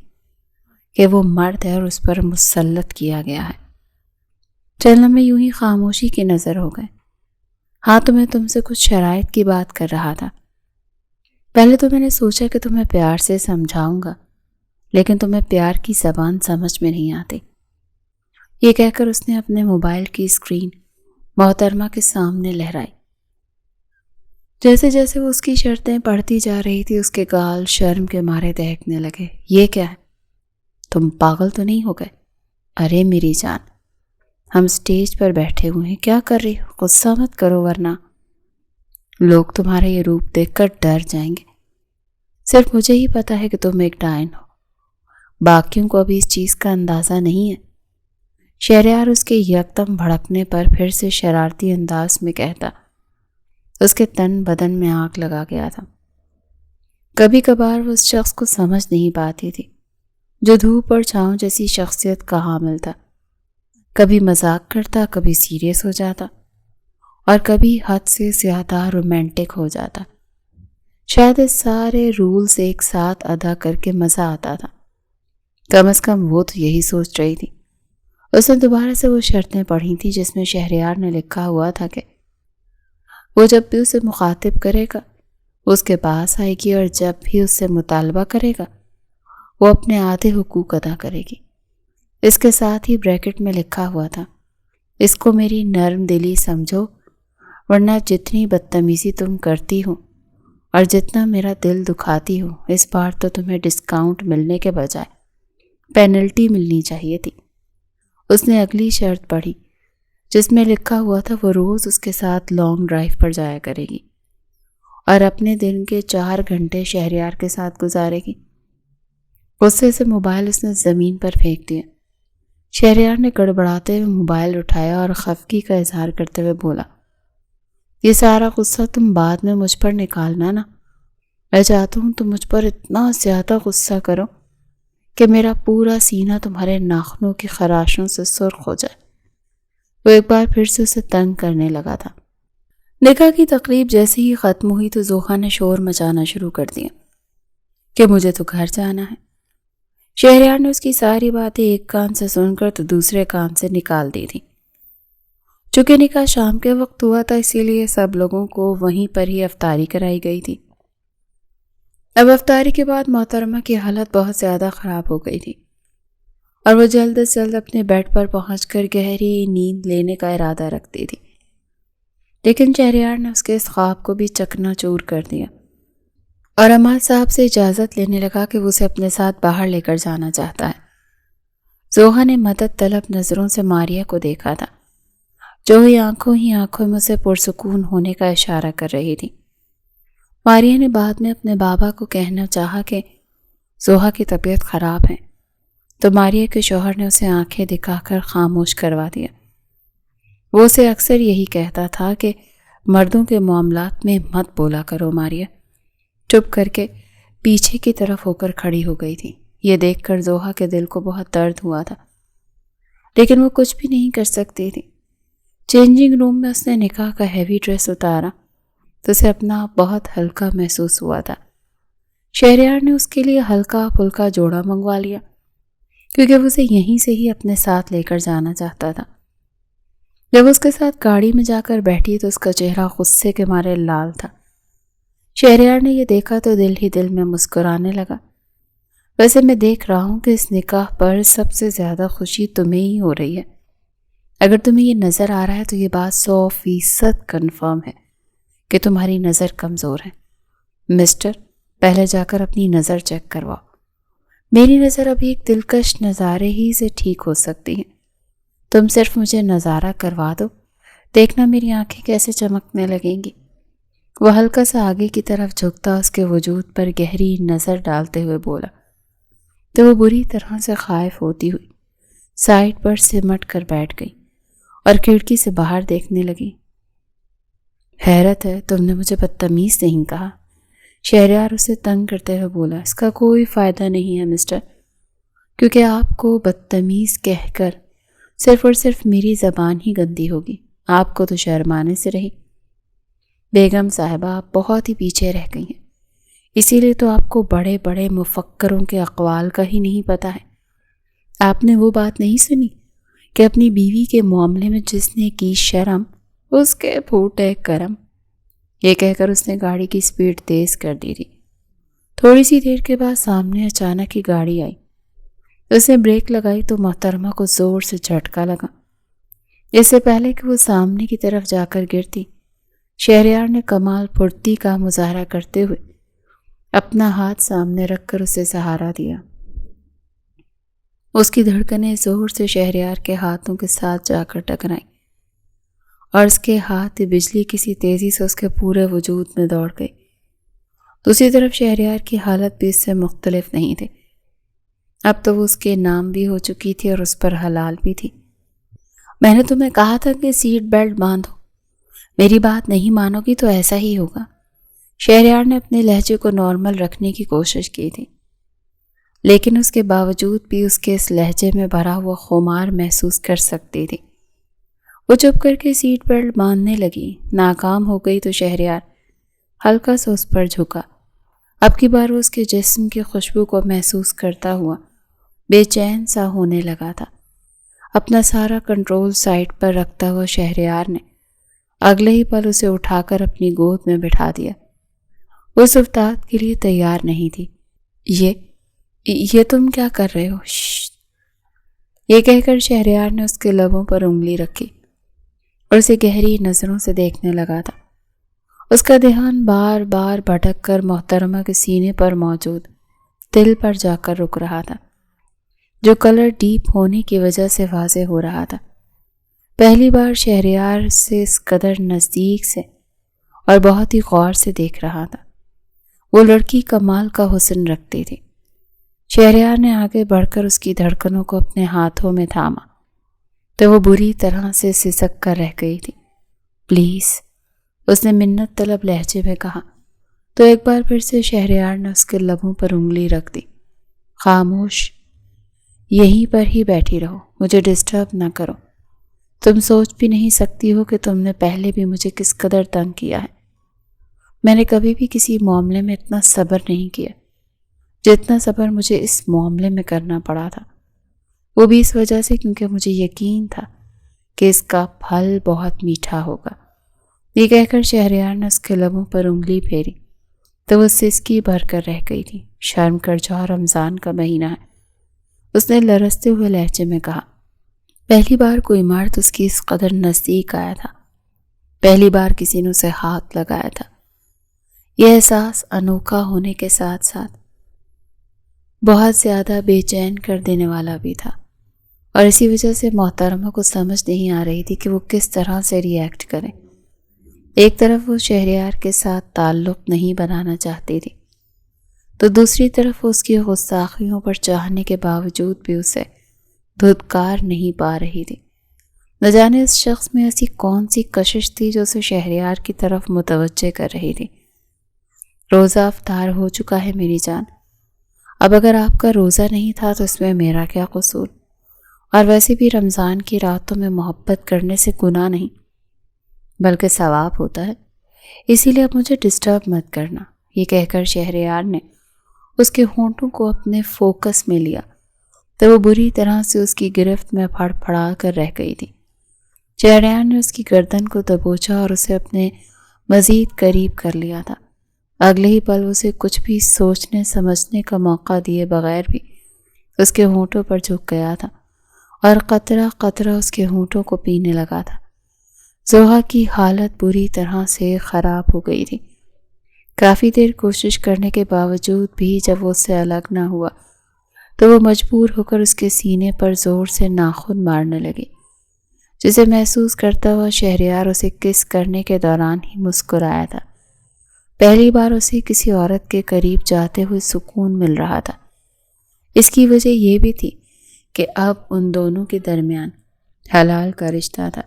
کہ وہ مرد ہے اور اس پر مسلط کیا گیا ہے۔ چند لمحے یوں ہی خاموشی کی نظر ہو گئے۔ ہاں تو میں تم سے کچھ شرائط کی بات کر رہا تھا۔ پہلے تو میں نے سوچا کہ تمہیں پیار سے سمجھاؤں گا، لیکن تمہیں پیار کی زبان سمجھ میں نہیں آتی۔ یہ کہہ کر اس نے اپنے موبائل کی اسکرین محترمہ کے سامنے لہرائی۔ جیسے جیسے وہ اس کی شرطیں پڑھتی جا رہی تھی اس کے گال شرم کے مارے دہکنے لگے۔ یہ کیا ہے؟ تم پاگل تو نہیں ہو گئے؟ ارے میری جان، ہم اسٹیج پر بیٹھے ہوئے ہیں، کیا کر رہی ہو؟ غصہ مت کرو ورنہ لوگ تمہارا یہ روپ دیکھ کر ڈر جائیں گے۔ صرف مجھے ہی پتا ہے کہ تم ایک ڈائن ہو، باقیوں کو ابھی اس چیز کا اندازہ نہیں ہے۔ شہریار اس کے یکدم بھڑکنے پر پھر سے شرارتی انداز میں کہتا۔ اس کے تن بدن میں آگ لگا گیا تھا۔ کبھی کبھار وہ اس شخص کو سمجھ نہیں پاتی تھی جو دھوپ اور چھاؤں جیسی شخصیت کا حامل تھا۔ کبھی مذاق کرتا، کبھی سیریس ہو جاتا، اور کبھی حد سے زیادہ رومانٹک ہو جاتا۔ شاید اس سارے رولز ایک ساتھ ادا کر کے مزہ آتا تھا۔ کم از کم وہ تو یہی سوچ رہی تھی۔ اس نے دوبارہ سے وہ شرطیں پڑھی تھیں جس میں شہریار نے لکھا ہوا تھا کہ وہ جب بھی اسے مخاطب کرے گا اس کے پاس آئے گی، اور جب بھی اس سے مطالبہ کرے گا وہ اپنے آدھے حقوق ادا کرے گی۔ اس کے ساتھ ہی بریکٹ میں لکھا ہوا تھا، اس کو میری نرم دلی سمجھو، ورنہ جتنی بدتمیزی تم کرتی ہو اور جتنا میرا دل دکھاتی ہو، اس بار تو تمہیں ڈسکاؤنٹ ملنے کے بجائے پینلٹی ملنی چاہیے تھی۔ اس نے اگلی شرط پڑھی جس میں لکھا ہوا تھا وہ روز اس کے ساتھ لانگ ڈرائیو پر جایا کرے گی اور اپنے دن کے 4 گھنٹے شہریار کے ساتھ گزارے گی۔ غصے سے موبائل اس نے زمین پر پھینک دیا۔ شہریار نے گڑبڑاتے ہوئے موبائل اٹھایا اور خفگی کا اظہار کرتے ہوئے بولا، یہ سارا غصہ تم بعد میں مجھ پر نکالنا نا۔ میں چاہتا ہوں تم مجھ پر اتنا زیادہ غصہ کرو کہ میرا پورا سینہ تمہارے ناخنوں کی خراشوں سے سرخ ہو جائے۔ وہ ایک بار پھر سے اسے تنگ کرنے لگا تھا۔ نکاح کی تقریب جیسے ہی ختم ہوئی تو زوہا نے شور مچانا شروع کر دیا کہ مجھے تو گھر جانا ہے۔ شہریار نے اس کی ساری باتیں ایک کان سے سن کر تو دوسرے کان سے نکال دی تھی۔ چونکہ نکاح شام کے وقت ہوا تھا اسی لیے سب لوگوں کو وہیں پر ہی افطاری کرائی گئی تھی۔ اب افطاری کے بعد محترمہ کی حالت بہت زیادہ خراب ہو گئی تھی اور وہ جلد از جلد اپنے بیڈ پر پہنچ کر گہری نیند لینے کا ارادہ رکھتی تھی، لیکن شہریار نے اس کے اس خواب کو بھی چکنا چور کر دیا اور عماد صاحب سے اجازت لینے لگا کہ وہ اسے اپنے ساتھ باہر لے کر جانا چاہتا ہے۔ زوہا نے مدد طلب نظروں سے ماریا کو دیکھا تھا، جو ہی آنکھوں میں اسے پرسکون ہونے کا اشارہ کر رہی تھی۔ ماریا نے بعد میں اپنے بابا کو کہنا چاہا کہ زوہا کی طبیعت خراب ہے، تو ماریا کے شوہر نے اسے آنکھیں دکھا کر خاموش کروا دیا۔ وہ اسے اکثر یہی کہتا تھا کہ مردوں کے معاملات میں مت بولا کرو ماریا۔ چپ کر کے پیچھے کی طرف ہو کر کھڑی ہو گئی تھی۔ یہ دیکھ کر زوہا کے دل کو بہت درد ہوا تھا، لیکن وہ کچھ بھی نہیں کر سکتی تھی۔ چینجنگ روم میں اس نے نکاح کا ہیوی ڈریس اتارا تو اسے اپنا بہت ہلکا محسوس ہوا تھا۔ شہریار نے اس کے لیے ہلکا پھلکا جوڑا منگوا لیا کیونکہ وہ اسے یہیں سے ہی اپنے ساتھ لے کر جانا چاہتا تھا۔ جب اس کے ساتھ گاڑی میں جا کر بیٹھی تو اس کا چہرہ غصے کے مارے لال تھا۔ شہریار نے یہ دیکھا تو دل ہی دل میں مسکرانے لگا۔ ویسے میں دیکھ رہا ہوں کہ اس نکاح پر سب سے زیادہ خوشی تمہیں ہی ہو رہی ہے۔ اگر تمہیں یہ نظر آ رہا ہے تو یہ بات 100% کنفرم ہے کہ تمہاری نظر کمزور ہے۔ مسٹر، پہلے جا کر اپنی نظر چیک کرواؤ۔ میری نظر ابھی ایک دلکش نظارے ہی سے ٹھیک ہو سکتی ہے۔ تم صرف مجھے نظارہ کروا دو، دیکھنا میری آنکھیں کیسے چمکنے لگیں گی۔ وہ ہلکا سا آگے کی طرف جھکتا اس کے وجود پر گہری نظر ڈالتے ہوئے بولا تو وہ بری طرح سے خائف ہوتی ہوئی سائڈ پر سمٹ کر بیٹھ گئی اور کھڑکی سے باہر دیکھنے لگی۔ حیرت ہے تم نے مجھے بدتمیز نہیں کہا، شہریار اسے تنگ کرتے ہوئے بولا۔ اس کا کوئی فائدہ نہیں ہے مسٹر، کیونکہ آپ کو بدتمیز کہہ کر صرف اور صرف میری زبان ہی گندی ہوگی۔ آپ کو تو شرمانے سے رہی۔ بیگم صاحبہ آپ بہت ہی پیچھے رہ گئی ہیں، اسی لیے تو آپ کو بڑے بڑے مفکروں کے اقوال کا ہی نہیں پتہ ہے۔ آپ نے وہ بات نہیں سنی کہ اپنی بیوی کے معاملے میں جس نے کی شرم اس کے پھوٹے کرم۔ یہ کہہ کر اس نے گاڑی کی سپیڈ تیز کر دی تھی۔ تھوڑی سی دیر کے بعد سامنے اچانک ہی گاڑی آئی۔ اس نے بریک لگائی تو محترمہ کو زور سے جھٹکا لگا۔ اس سے پہلے کہ وہ سامنے کی طرف جا کر گرتی، شہریار نے کمال پھرتی کا مظاہرہ کرتے ہوئے اپنا ہاتھ سامنے رکھ کر اسے سہارا دیا۔ اس کی دھڑکنیں زور سے شہریار کے ہاتھوں کے ساتھ جا کر ٹکرائیں اور اس کے ہاتھ بجلی کسی تیزی سے اس کے پورے وجود میں دوڑ گئی۔ دوسری طرف شہریار کی حالت بھی اس سے مختلف نہیں تھی۔ اب تو وہ اس کے نام بھی ہو چکی تھی اور اس پر حلال بھی تھی۔ میں نے تمہیں کہا تھا کہ سیٹ بیلٹ باندھو، میری بات نہیں مانو گی تو ایسا ہی ہوگا۔ شہریار نے اپنے لہجے کو نارمل رکھنے کی کوشش کی تھی، لیکن اس کے باوجود بھی اس کے اس لہجے میں بھرا ہوا خمار محسوس کر سکتی تھی۔ وہ چپ کر کے سیٹ بیلٹ باندھنے لگی۔ ناکام ہو گئی تو شہریار ہلکا سا اس پر جھکا۔ اب کی بار وہ اس کے جسم کی خوشبو کو محسوس کرتا ہوا بے چین سا ہونے لگا تھا۔ اپنا سارا کنٹرول سائڈ پر رکھتا ہوا شہریار نے اگلے ہی پل اسے اٹھا کر اپنی گود میں بٹھا دیا۔ وہ اس افتاد کے لیے تیار نہیں تھی۔ یہ تم کیا کر رہے ہو؟ یہ کہہ کر شہریار نے اس کے لبوں پر انگلی رکھی اور اسے گہری نظروں سے دیکھنے لگا تھا۔ اس کا دھیان بار بار بھٹک کر محترمہ کے سینے پر موجود دل پر جا کر رک رہا تھا، جو کلر ڈیپ ہونے کی وجہ سے واضح ہو رہا تھا۔ پہلی بار شہریار سے اس قدر نزدیک سے اور بہت ہی غور سے دیکھ رہا تھا۔ وہ لڑکی کمال کا حسن رکھتی تھی۔ شہریار نے آگے بڑھ کر اس کی دھڑکنوں کو اپنے ہاتھوں میں تھاما تو وہ بری طرح سے سسک کر رہ گئی تھی۔ پلیز، اس نے منت طلب لہجے میں کہا تو ایک بار پھر سے شہریار نے اس کے لبوں پر انگلی رکھ دی۔ خاموش، یہیں پر ہی بیٹھی رہو، مجھے ڈسٹرب نہ کرو۔ تم سوچ بھی نہیں سکتی ہو کہ تم نے پہلے بھی مجھے کس قدر تنگ کیا ہے۔ میں نے کبھی بھی کسی معاملے میں اتنا صبر نہیں کیا جتنا صبر مجھے اس معاملے میں کرنا پڑا تھا، وہ بھی اس وجہ سے کیونکہ مجھے یقین تھا کہ اس کا پھل بہت میٹھا ہوگا۔ یہ کہہ کر شہریار نے اس کے لبوں پر انگلی پھیری تو وہ سسکی بھر کر رہ گئی تھی۔ شرم کر جاؤ، رمضان کا مہینہ ہے، اس نے لرزتے ہوئے لہجے میں کہا۔ پہلی بار کوئی مرد اس کی اس قدر نزدیک آیا تھا، پہلی بار کسی نے اسے ہاتھ لگایا تھا۔ یہ احساس انوکھا ہونے کے ساتھ ساتھ بہت زیادہ بے چین کر دینے والا بھی تھا، اور اسی وجہ سے محترمہ کو سمجھ نہیں آ رہی تھی کہ وہ کس طرح سے ری ایکٹ کرے۔ ایک طرف وہ شہریار کے ساتھ تعلق نہیں بنانا چاہتی تھی تو دوسری طرف وہ اس کی غصاخیوں پر چاہنے کے باوجود بھی اسے دھتکار نہیں پا رہی تھی۔ نہ جانے اس شخص میں ایسی کون سی کشش تھی جو اسے شہریار کی طرف متوجہ کر رہی تھی۔ روزہ افطار ہو چکا ہے میری جان، اب اگر آپ کا روزہ نہیں تھا تو اس میں میرا کیا قصور، اور ویسے بھی رمضان کی راتوں میں محبت کرنے سے گناہ نہیں بلکہ ثواب ہوتا ہے، اسی لیے اب مجھے ڈسٹرب مت کرنا۔ یہ کہہ کر شہریار نے اس کے ہونٹوں کو اپنے فوکس میں لیا تو وہ بری طرح سے اس کی گرفت میں پھڑ پھڑا کر رہ گئی تھی۔ شہریار نے اس کی گردن کو دبوچا اور اسے اپنے مزید قریب کر لیا تھا۔ اگلے ہی پل اسے کچھ بھی سوچنے سمجھنے کا موقع دیے بغیر بھی اس کے ہونٹوں پر جھک گیا تھا اور قطرہ قطرہ اس کے ہونٹوں کو پینے لگا تھا۔ زوہا کی حالت بری طرح سے خراب ہو گئی تھی۔ کافی دیر کوشش کرنے کے باوجود بھی جب وہ اس سے الگ نہ ہوا تو وہ مجبور ہو کر اس کے سینے پر زور سے ناخن مارنے لگی، جسے محسوس کرتا ہوا شہریار اسے کس کرنے کے دوران ہی مسکرایا تھا۔ پہلی بار اسے کسی عورت کے قریب جاتے ہوئے سکون مل رہا تھا۔ اس کی وجہ یہ بھی تھی کہ اب ان دونوں کے درمیان حلال کا رشتہ تھا،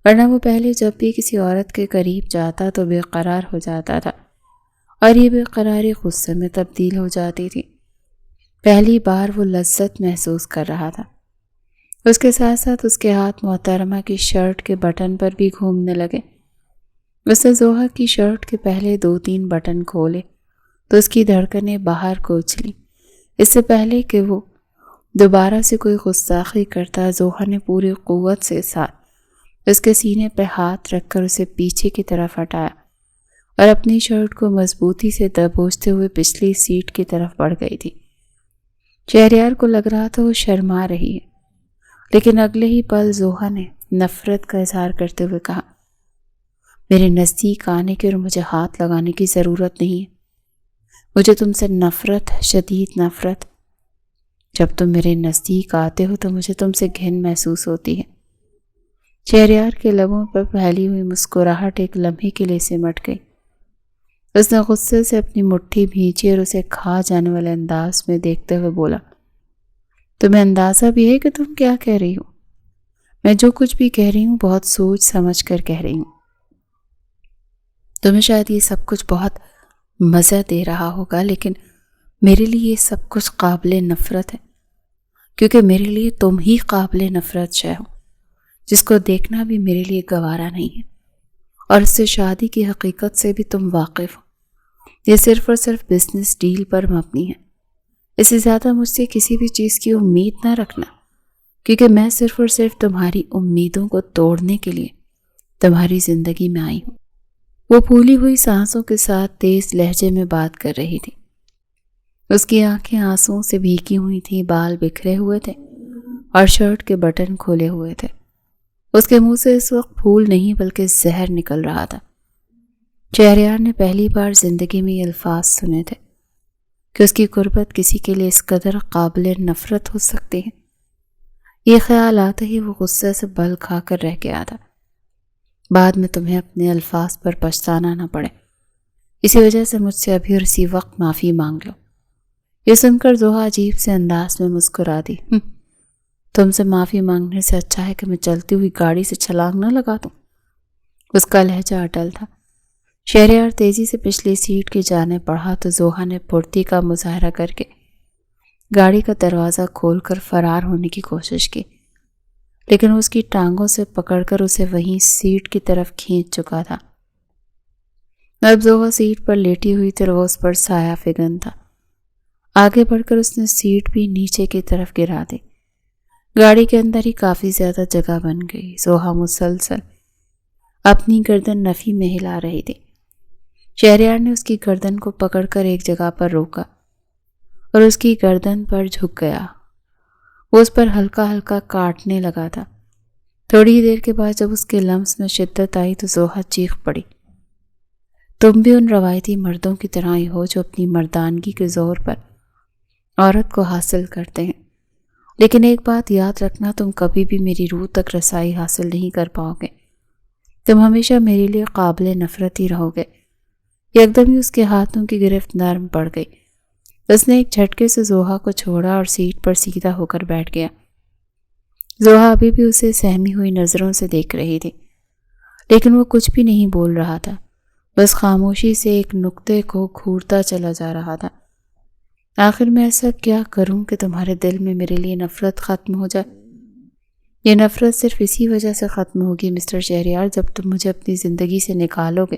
ورنہ وہ پہلے جب بھی کسی عورت کے قریب جاتا تو بے قرار ہو جاتا تھا اور یہ بے قراری غصے میں تبدیل ہو جاتی تھی۔ پہلی بار وہ لذت محسوس کر رہا تھا۔ اس کے ساتھ ساتھ اس کے ہاتھ محترمہ کی شرٹ کے بٹن پر بھی گھومنے لگے۔ اس نے زوہا کی شرٹ کے پہلے 2-3 بٹن کھولے تو اس کی دھڑکنیں باہر کو اچھلی۔ اس سے پہلے کہ وہ دوبارہ سے کوئی گستاخی کرتا، زوہا نے پوری قوت سے ساتھ اس کے سینے پہ ہاتھ رکھ کر اسے پیچھے کی طرف ہٹایا اور اپنی شرٹ کو مضبوطی سے دبوچتے ہوئے پچھلی سیٹ کی طرف بڑھ گئی تھی۔ شہریار کو لگ رہا تھا وہ شرما رہی ہے، لیکن اگلے ہی پل زوہا نے نفرت کا اظہار کرتے ہوئے کہا، میرے نزدیک آنے کی اور مجھے ہاتھ لگانے کی ضرورت نہیں ہے۔ مجھے تم سے نفرت ہے، شدید نفرت۔ جب تم میرے نزدیک آتے ہو تو مجھے تم سے گھن محسوس ہوتی ہے۔ شہریار کے لبوں پر پھیلی ہوئی مسکراہٹ ایک لمحے کے لیے سمٹ گئی۔ اس نے غصے سے اپنی مٹھی بھینچی اور اسے کھا جانے والے انداز میں دیکھتے ہوئے بولا، تمہیں اندازہ بھی ہے کہ تم کیا کہہ رہی ہو؟ میں جو کچھ بھی کہہ رہی ہوں بہت سوچ سمجھ کر کہہ رہی ہوں۔ تمہیں شاید یہ سب کچھ بہت مزہ دے رہا ہوگا، لیکن میرے لیے یہ سب کچھ قابل نفرت ہے، کیونکہ میرے لیے تم ہی قابل نفرت شے ہو، جس کو دیکھنا بھی میرے لیے گوارا نہیں ہے، اور اس سے شادی کی حقیقت سے بھی تم واقف ہو۔ یہ صرف اور صرف بزنس ڈیل پر مبنی ہے، اس سے زیادہ مجھ سے کسی بھی چیز کی امید نہ رکھنا، کیونکہ میں صرف اور صرف تمہاری امیدوں کو توڑنے کے لیے تمہاری زندگی میں آئی ہوں۔ وہ پھولی ہوئی سانسوں کے ساتھ تیز لہجے میں بات کر رہی تھی۔ اس کی آنکھیں آنسوؤں سے بھیگی ہوئی تھیں، بال بکھرے ہوئے تھے اور شرٹ کے بٹن کھولے ہوئے تھے۔ اس کے منہ سے اس وقت پھول نہیں بلکہ زہر نکل رہا تھا۔ شہریار نے پہلی بار زندگی میں یہ الفاظ سنے تھے کہ اس کی قربت کسی کے لیے اس قدر قابل نفرت ہو سکتی ہے۔ یہ خیال آتے ہی وہ غصے سے بل کھا کر رہ گیا تھا۔ بعد میں تمہیں اپنے الفاظ پر پچھتانا نہ پڑے، اسی وجہ سے مجھ سے ابھی اور اسی وقت معافی مانگ لو۔ یہ سن کر زوہا عجیب سے انداز میں مسکرا دی۔ تم سے معافی مانگنے سے اچھا ہے کہ میں چلتی ہوئی گاڑی سے چھلانگ نہ لگا دوں۔ اس کا لہجہ اٹل تھا۔ شہریار تیزی سے پچھلی سیٹ کی جانب بڑھا تو زوہا نے پھرتی کا مظاہرہ کر کے گاڑی کا دروازہ کھول کر فرار ہونے کی کوشش کی، لیکن وہ اس کی ٹانگوں سے پکڑ کر اسے وہیں سیٹ کی طرف کھینچ چکا تھا۔ اب زوہا سیٹ پر لیٹی ہوئی تھی اور وہ اس پر سایہ فگن تھا۔ آگے بڑھ کر اس نے سیٹ بھی نیچے کی طرف گرا دی۔ گاڑی کے اندر ہی کافی زیادہ جگہ بن گئی۔ زوہا مسلسل اپنی گردن نفی میں ہلا رہی تھی۔ شہریار نے اس کی گردن کو پکڑ کر ایک جگہ پر روکا اور اس کی گردن پر جھک گیا۔ وہ اس پر ہلکا ہلکا کاٹنے لگا تھا۔ تھوڑی ہی دیر کے بعد جب اس کے لمس میں شدت آئی تو زوہا چیخ پڑی، تم بھی ان روایتی مردوں کی طرح ہی ہو جو اپنی مردانگی کے زور پر عورت کو حاصل کرتے ہیں، لیکن ایک بات یاد رکھنا، تم کبھی بھی میری روح تک رسائی حاصل نہیں کر پاؤ گے۔ تم ہمیشہ میرے لیے قابل نفرت ہی رہو گے۔ یکدم ہی اس کے ہاتھوں کی گرفت نرم پڑ گئی۔ اس نے ایک جھٹکے سے زوہا کو چھوڑا اور سیٹ پر سیدھا ہو کر بیٹھ گیا۔ زوہا ابھی بھی اسے سہمی ہوئی نظروں سے دیکھ رہی تھی، لیکن وہ کچھ بھی نہیں بول رہا تھا، بس خاموشی سے ایک نقطے کو گھورتا چلا جا رہا تھا۔ آخر میں ایسا کیا کروں کہ تمہارے دل میں میرے لیے نفرت ختم ہو جائے؟ یہ نفرت صرف اسی وجہ سے ختم ہوگی مسٹر شہریار جب تم مجھے اپنی زندگی سے نکالو گے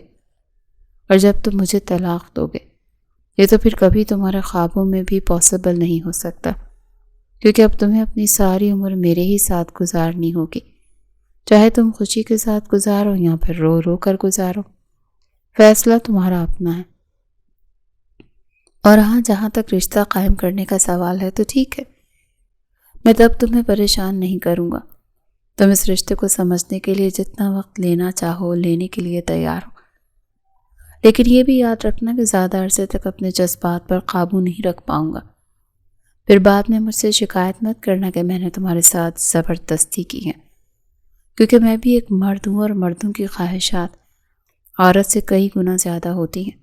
اور جب تم مجھے طلاق دو گے۔ یہ تو پھر کبھی تمہارے خوابوں میں بھی پاسبل نہیں ہو سکتا، کیونکہ اب تمہیں اپنی ساری عمر میرے ہی ساتھ گزارنی ہوگی، چاہے تم خوشی کے ساتھ گزارو یا پھر رو رو کر گزارو۔ فیصلہ تمہارا اپنا ہے۔ اور ہاں، جہاں تک رشتہ قائم کرنے کا سوال ہے تو ٹھیک ہے، میں تب تمہیں پریشان نہیں کروں گا۔ تم اس رشتے کو سمجھنے کے لیے جتنا وقت لینا چاہو لینے کے لیے تیار ہو، لیکن یہ بھی یاد رکھنا کہ زیادہ عرصے تک اپنے جذبات پر قابو نہیں رکھ پاؤں گا۔ پھر بعد میں مجھ سے شکایت مت کرنا کہ میں نے تمہارے ساتھ زبردستی کی ہے، کیونکہ میں بھی ایک مرد ہوں اور مردوں کی خواہشات عورت سے کئی گنا زیادہ ہوتی ہیں۔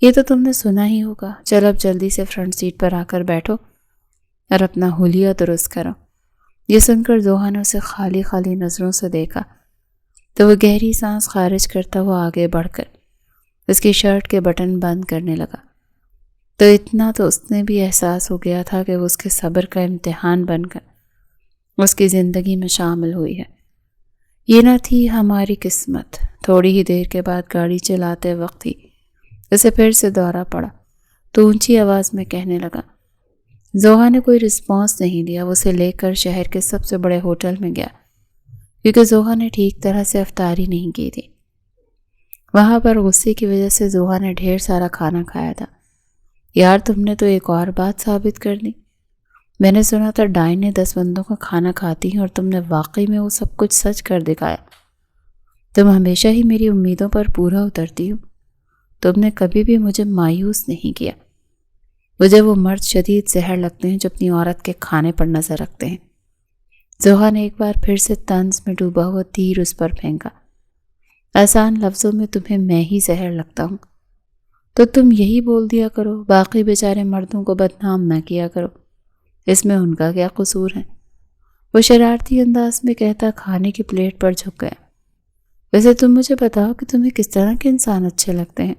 یہ تو تم نے سنا ہی ہوگا۔ چل اب جلدی سے فرنٹ سیٹ پر آ کر بیٹھو اور اپنا حلیہ درست کرو۔ یہ سن کر زوہا نے اسے خالی خالی نظروں سے دیکھا تو وہ گہری سانس خارج کرتا ہوا آگے بڑھ کر اس کی شرٹ کے بٹن بند کرنے لگا۔ تو اتنا تو اس نے بھی احساس ہو گیا تھا کہ وہ اس کے صبر کا امتحان بن کر اس کی زندگی میں شامل ہوئی ہے۔ یہ نہ تھی ہماری قسمت۔ تھوڑی ہی دیر کے بعد گاڑی چلاتے وقت ہی اسے پھر سے دورہ پڑا تو اونچی آواز میں کہنے لگا۔ زوہا نے کوئی رسپانس نہیں دیا۔ وہ اسے لے کر شہر کے سب سے بڑے ہوٹل میں گیا، کیونکہ زوہا نے ٹھیک طرح سے افطاری نہیں کی تھی۔ وہاں پر غصے کی وجہ سے زوہا نے ڈھیر سارا کھانا کھایا تھا۔ یار، تم نے تو ایک اور بات ثابت کر دی۔ میں نے سنا تھا ڈائن نے 10 بندوں کا کھانا کھاتی ہیں اور تم نے واقعی میں وہ سب کچھ سچ کر دکھایا۔ تم ہمیشہ ہی میری امیدوں پر پورا اترتی ہو۔ تم نے کبھی بھی مجھے مایوس نہیں کیا۔ مجھے وہ مرد شدید زہر لگتے ہیں جو اپنی عورت کے کھانے پر نظر رکھتے ہیں۔ زوہا نے ایک بار پھر سے طنز میں ڈوبا ہوا تیر اس پر پھینکا۔ آسان لفظوں میں تمہیں میں ہی زہر لگتا ہوں، تو تم یہی بول دیا کرو، باقی بیچارے مردوں کو بدنام نہ کیا کرو، اس میں ان کا کیا قصور ہے؟ وہ شرارتی انداز میں کہتا کھانے کی پلیٹ پر جھک گیا۔ ویسے تم مجھے بتاؤ کہ تمہیں کس طرح کے انسان اچھے لگتے ہیں؟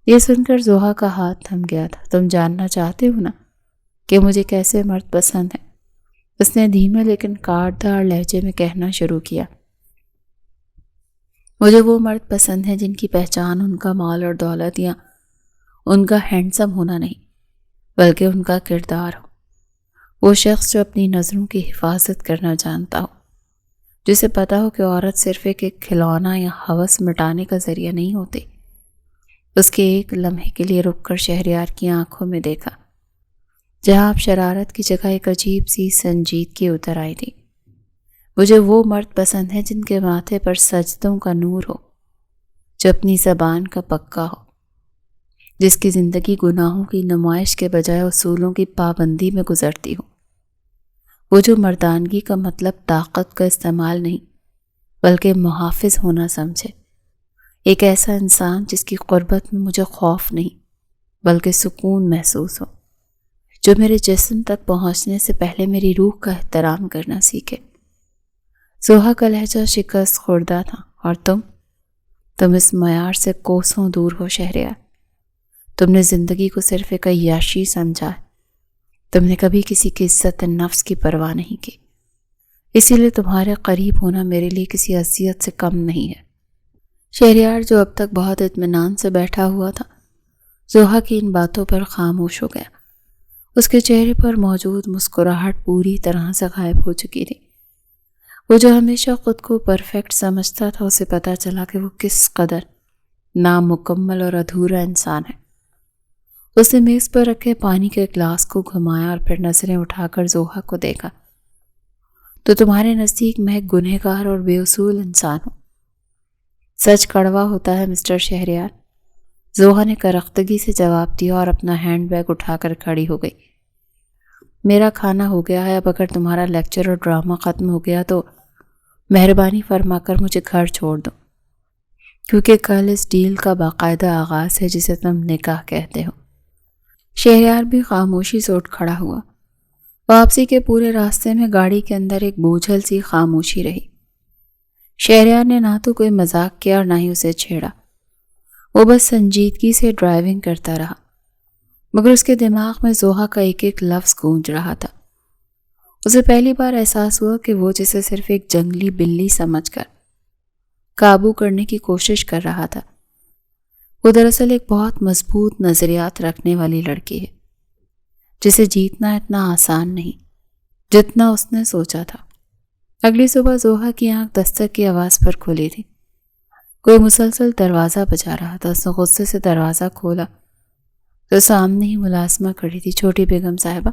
یہ سن کر زوہا کا ہاتھ تھم گیا تھا۔ تم جاننا چاہتے ہو نا کہ مجھے کیسے مرد پسند ہیں؟ اس نے دھیمے لیکن کاٹدار لہجے میں کہنا شروع کیا۔ مجھے وہ مرد پسند ہیں جن کی پہچان ان کا مال اور دولت یا ان کا ہینڈسم ہونا نہیں، بلکہ ان کا کردار ہو۔ وہ شخص جو اپنی نظروں کی حفاظت کرنا جانتا ہو، جسے پتا ہو کہ عورت صرف ایک کھلونا یا ہوس مٹانے کا ذریعہ نہیں ہوتی۔ اس کے ایک لمحے کے لیے رک کر شہریار کی آنکھوں میں دیکھا، جہاں اب شرارت کی جگہ ایک عجیب سی سنجیدگی اتر آئی تھی۔ مجھے وہ مرد پسند ہے جن کے ماتھے پر سجدوں کا نور ہو، جو اپنی زبان کا پکا ہو، جس کی زندگی گناہوں کی نمائش کے بجائے اصولوں کی پابندی میں گزرتی ہو۔ وہ جو مردانگی کا مطلب طاقت کا استعمال نہیں بلکہ محافظ ہونا سمجھے۔ ایک ایسا انسان جس کی قربت میں مجھے خوف نہیں بلکہ سکون محسوس ہو، جو میرے جسم تک پہنچنے سے پہلے میری روح کا احترام کرنا سیکھے۔ زوہا کا لہجہ شکست خوردہ تھا۔ اور تم اس معیار سے کوسوں دور ہو شہریار۔ تم نے زندگی کو صرف ایک عیاشی سمجھا ہے۔ تم نے کبھی کسی کی عزت نفس کی پرواہ نہیں کی۔ اسی لیے تمہارے قریب ہونا میرے لیے کسی اذیت سے کم نہیں ہے۔ شہریار جو اب تک بہت اطمینان سے بیٹھا ہوا تھا، زوہا کی ان باتوں پر خاموش ہو گیا۔ اس کے چہرے پر موجود مسکراہٹ پوری طرح سے غائب ہو چکی تھی۔ وہ جو ہمیشہ خود کو پرفیکٹ سمجھتا تھا، اسے پتہ چلا کہ وہ کس قدر نامکمل اور ادھورا انسان ہے۔ اس نے میز پر رکھے پانی کے گلاس کو گھمایا اور پھر نظریں اٹھا کر زوہا کو دیکھا۔ تو تمہارے نزدیک میں ایک گنہگار اور بے اصول انسان ہوں۔ سچ کڑوا ہوتا ہے مسٹر شہریار، زوہا نے کرختگی سے جواب دیا اور اپنا ہینڈ بیگ اٹھا کر کھڑی ہو گئی۔ میرا کھانا ہو گیا ہے، اب اگر تمہارا لیکچر اور ڈرامہ ختم ہو گیا تو مہربانی فرما کر مجھے گھر چھوڑ دو، کیونکہ کل اس ڈیل کا باقاعدہ آغاز ہے جسے تم نکاح کہتے ہو۔ شہریار بھی خاموشی سے اٹھ کھڑا ہوا۔ واپسی کے پورے راستے میں گاڑی کے اندر ایک بوجھل سی خاموشی رہی۔ شہریار نے نہ تو کوئی مذاق کیا اور نہ ہی اسے چھیڑا، وہ بس سنجیدگی سے ڈرائیونگ کرتا رہا، مگر اس کے دماغ میں زوہا کا ایک ایک لفظ گونج رہا تھا۔ اسے پہلی بار احساس ہوا کہ وہ جسے صرف ایک جنگلی بلی سمجھ کر قابو کرنے کی کوشش کر رہا تھا، وہ دراصل ایک بہت مضبوط نظریات رکھنے والی لڑکی ہے، جسے جیتنا اتنا آسان نہیں جتنا اس نے سوچا تھا۔ اگلی صبح زوہا کی آنکھ دستک کی آواز پر کھلی تھی۔ کوئی مسلسل دروازہ بجا رہا تھا۔ اس نے غصے سے دروازہ کھولا تو سامنے ہی ملازمہ کھڑی تھی۔ چھوٹی بیگم صاحبہ،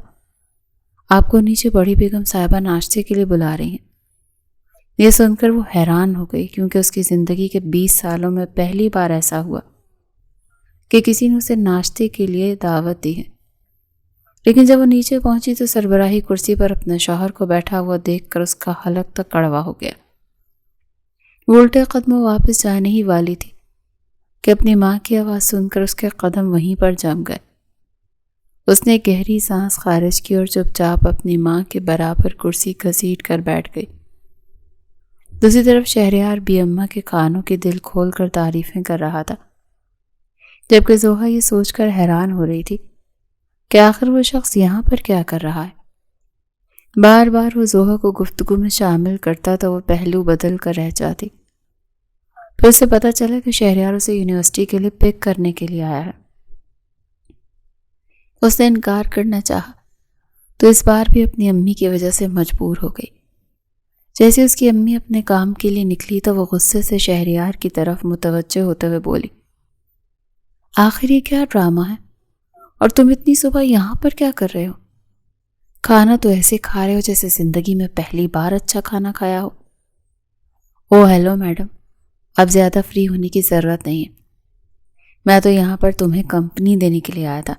آپ کو نیچے بڑی بیگم صاحبہ ناشتے کے لیے بلا رہی ہیں۔ یہ سن کر وہ حیران ہو گئی، کیونکہ اس کی زندگی کے 20 سالوں میں پہلی بار ایسا ہوا کہ کسی نے اسے ناشتے کے لیے دعوت دی ہے۔ لیکن جب وہ نیچے پہنچی تو سربراہی کرسی پر اپنے شوہر کو بیٹھا ہوا دیکھ کر اس کا حلق تک کڑوا ہو گیا۔ وہ الٹے قدموں واپس جانے ہی والی تھی کہ اپنی ماں کی آواز سن کر اس کے قدم وہیں پر جم گئے۔ اس نے گہری سانس خارج کی اور چپ چاپ اپنی ماں کے برابر کرسی گھسیٹ کر بیٹھ گئی۔ دوسری طرف شہریار بھی اماں کے کانوں کی دل کھول کر تعریفیں کر رہا تھا، جبکہ زوہا یہ سوچ کر حیران ہو رہی تھی کہ آخر وہ شخص یہاں پر کیا کر رہا ہے۔ بار بار وہ زوہا کو گفتگو میں شامل کرتا تو وہ پہلو بدل کر رہ جاتی۔ پھر اسے پتہ چلا کہ شہریار اسے یونیورسٹی کے لیے پک کرنے کے لیے آیا ہے۔ اس نے انکار کرنا چاہا تو اس بار بھی اپنی امی کی وجہ سے مجبور ہو گئی۔ جیسے اس کی امی اپنے کام کے لیے نکلی تو وہ غصے سے شہریار کی طرف متوجہ ہوتے ہوئے بولی، آخر یہ کیا ڈرامہ ہے اور تم اتنی صبح یہاں پر کیا کر رہے ہو؟ کھانا تو ایسے کھا رہے ہو جیسے زندگی میں پہلی بار اچھا کھانا کھایا ہو۔ او ہیلو میڈم، اب زیادہ فری ہونے کی ضرورت نہیں ہے، میں تو یہاں پر تمہیں کمپنی دینے کے لیے آیا تھا۔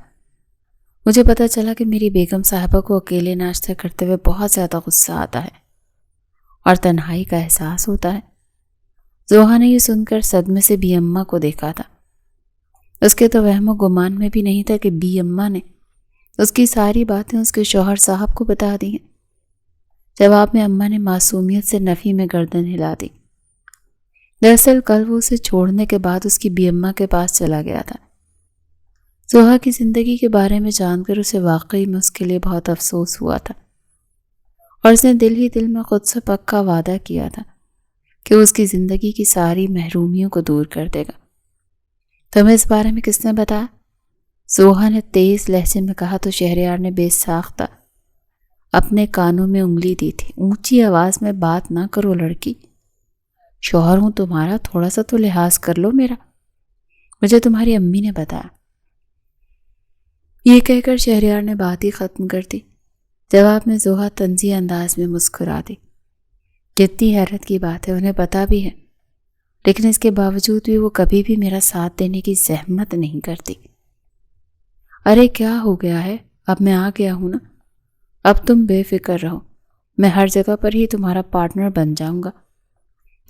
مجھے پتہ چلا کہ میری بیگم صاحبہ کو اکیلے ناشتہ کرتے ہوئے بہت زیادہ غصہ آتا ہے اور تنہائی کا احساس ہوتا ہے۔ زوہا نے یہ سن کر صدمے سے بی اماں کو دیکھا تھا۔ اس کے تو وہم و گمان میں بھی نہیں تھا کہ بی اماں نے اس کی ساری باتیں اس کے شوہر صاحب کو بتا دی ہیں۔ جواب میں اماں نے معصومیت سے نفی میں گردن ہلا دی۔ دراصل کل وہ اسے چھوڑنے کے بعد اس کی بی اماں کے پاس چلا گیا تھا۔ زوہا کی زندگی کے بارے میں جان کر اسے واقعی میں اس کے لیے بہت افسوس ہوا تھا، اور اس نے دل ہی دل میں خود سے پکا وعدہ کیا تھا کہ وہ اس کی زندگی کی ساری محرومیوں کو دور کر دے گا۔ تمہیں اس بارے میں کس نے بتایا؟ زوہا نے تیز لہجے میں کہا تو شہریار نے بے ساختہ اپنے کانوں میں انگلی دی تھی۔ اونچی آواز میں بات نہ کرو لڑکی، شوہر ہوں تمہارا، تھوڑا سا تو لحاظ کر لو میرا، مجھے تمہاری امی نے بتایا۔ یہ کہہ کر شہریار نے بات ہی ختم کر دی۔ جواب میں زوہا طنزی انداز میں مسکرا دی۔ کتنی حیرت کی بات ہے، انہیں پتہ بھی ہے، لیکن اس کے باوجود بھی وہ کبھی بھی میرا ساتھ دینے کی زحمت نہیں کرتی۔ ارے کیا ہو گیا ہے، اب میں آ گیا ہوں نا، اب تم بے فکر رہو، میں ہر جگہ پر ہی تمہارا پارٹنر بن جاؤں گا۔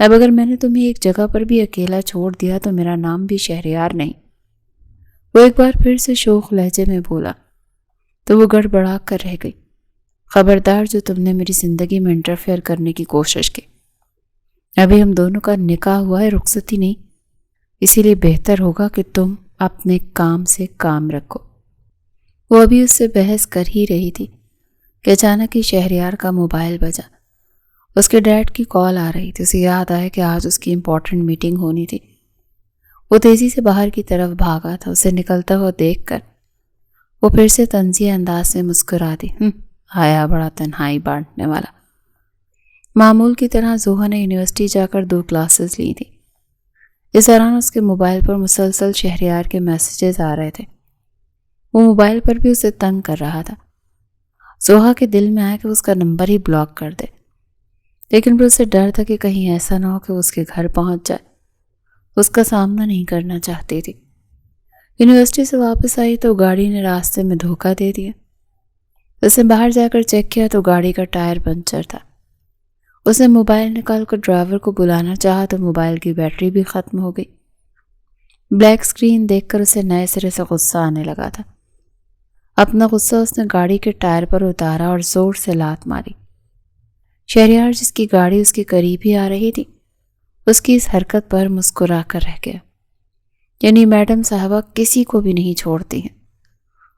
اب اگر میں نے تمہیں ایک جگہ پر بھی اکیلا چھوڑ دیا تو میرا نام بھی شہریار نہیں۔ وہ ایک بار پھر سے شوخ لہجے میں بولا تو وہ گڑبڑا کر رہ گئی۔ خبردار جو تم نے میری زندگی میں انٹرفیئر کرنے کی کوشش کی۔ ابھی ہم دونوں کا نکاح ہوا ہے، رخصتی نہیں، اسی لیے بہتر ہوگا کہ تم اپنے کام سے کام رکھو۔ وہ ابھی اس سے بحث کر ہی رہی تھی کہ اچانک ہی شہریار کا موبائل بجا۔ اس کے ڈیڈ کی کال آ رہی تھی. اسے یاد آیا کہ آج اس کی امپورٹنٹ میٹنگ ہونی تھی. وہ تیزی سے باہر کی طرف بھاگا تھا. اسے نکلتا ہوا دیکھ کر وہ پھر سے طنزیہ انداز میں مسکرا دی. آیا بڑا تنہائی بانٹنے والا. معمول کی طرح زوہا نے یونیورسٹی جا کر 2 کلاسز لی تھی. اس دوران اس کے موبائل پر مسلسل شہریار کے میسیجز آ رہے تھے. وہ موبائل پر بھی اسے تنگ کر رہا تھا. زوہا کے دل میں آیا کہ وہ اس کا نمبر ہی بلاک کر دے، لیکن پھر اسے ڈر تھا کہ کہیں ایسا نہ ہو کہ وہ اس کے گھر پہنچ جائے. اس کا سامنا نہیں کرنا چاہتی تھی. یونیورسٹی سے واپس آئی تو گاڑی نے راستے میں دھوکہ دے دیا. اس نے باہر جا کر چیک کیا تو گاڑی کا ٹائر پنچر تھا. اس نے موبائل نکال کر ڈرائیور کو بلانا چاہا تو موبائل کی بیٹری بھی ختم ہو گئی. بلیک سکرین دیکھ کر اسے نئے سرے سے غصہ آنے لگا تھا. اپنا غصہ اس نے گاڑی کے ٹائر پر اتارا اور زور سے لات ماری. شہریار جس کی گاڑی اس کے قریب ہی آ رہی تھی اس کی اس حرکت پر مسکرا کر رہ گیا. یعنی میڈم صاحبہ کسی کو بھی نہیں چھوڑتی ہیں.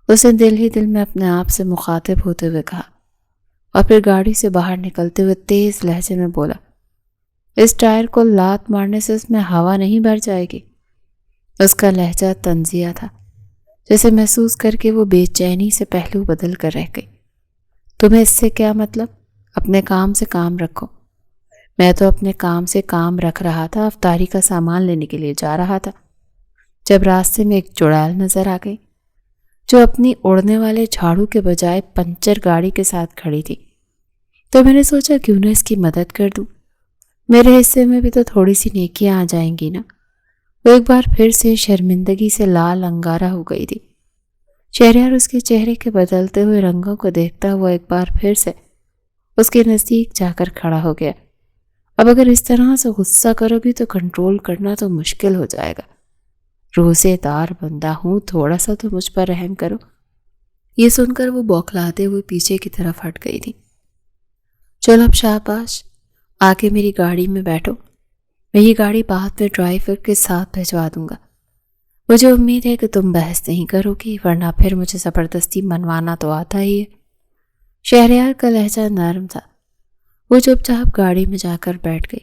اس نے دل ہی دل میں اپنے آپ سے مخاطب ہوتے ہوئے کہا اور پھر گاڑی سے باہر نکلتے ہوئے تیز لہجے میں بولا، اس ٹائر کو لات مارنے سے اس میں ہوا نہیں بھر جائے گی. اس کا لہجہ طنزیہ تھا جسے محسوس کر کے وہ بے چینی سے پہلو بدل کر رہ گئی. تمہیں اس سے کیا مطلب؟ اپنے کام سے کام رکھو. میں تو اپنے کام سے کام رکھ رہا تھا. افطاری کا سامان لینے کے لیے جا رہا تھا جب راستے میں ایک چڑیل نظر آ گئی جو اپنی اڑنے والے جھاڑو کے بجائے پنچر گاڑی کے ساتھ کھڑی تھی. تو میں نے سوچا کیوں نہ اس کی مدد کر دوں. میرے حصے میں بھی تو تھوڑی سی نیکیاں آ جائیں گی نا. وہ ایک بار پھر سے شرمندگی سے لال انگارہ ہو گئی تھی. شہریار اس کے چہرے کے بدلتے ہوئے رنگوں کو دیکھتا ہوا ایک بار پھر سے اس کے نزدیک جا کر کھڑا ہو گیا. اب اگر اس طرح سے غصہ کرو گی تو کنٹرول کرنا تو مشکل ہو جائے گا. روزے دار بندہ ہوں، تھوڑا سا تو مجھ پر رحم کرو. یہ سن کر وہ بوکھلاتے ہوئے پیچھے کی طرف ہٹ گئی تھی. چلو اب شاباش، آ کے میری گاڑی میں بیٹھو. میں یہ گاڑی بعد میں ڈرائیور کے ساتھ بھجوا دوں گا. مجھے امید ہے کہ تم بحث نہیں کرو گی، ورنہ پھر مجھے زبردستی منوانا تو آتا ہی ہے. شہریار کا لہجہ نرم تھا. وہ چپ چاپ گاڑی میں جا کر بیٹھ گئی.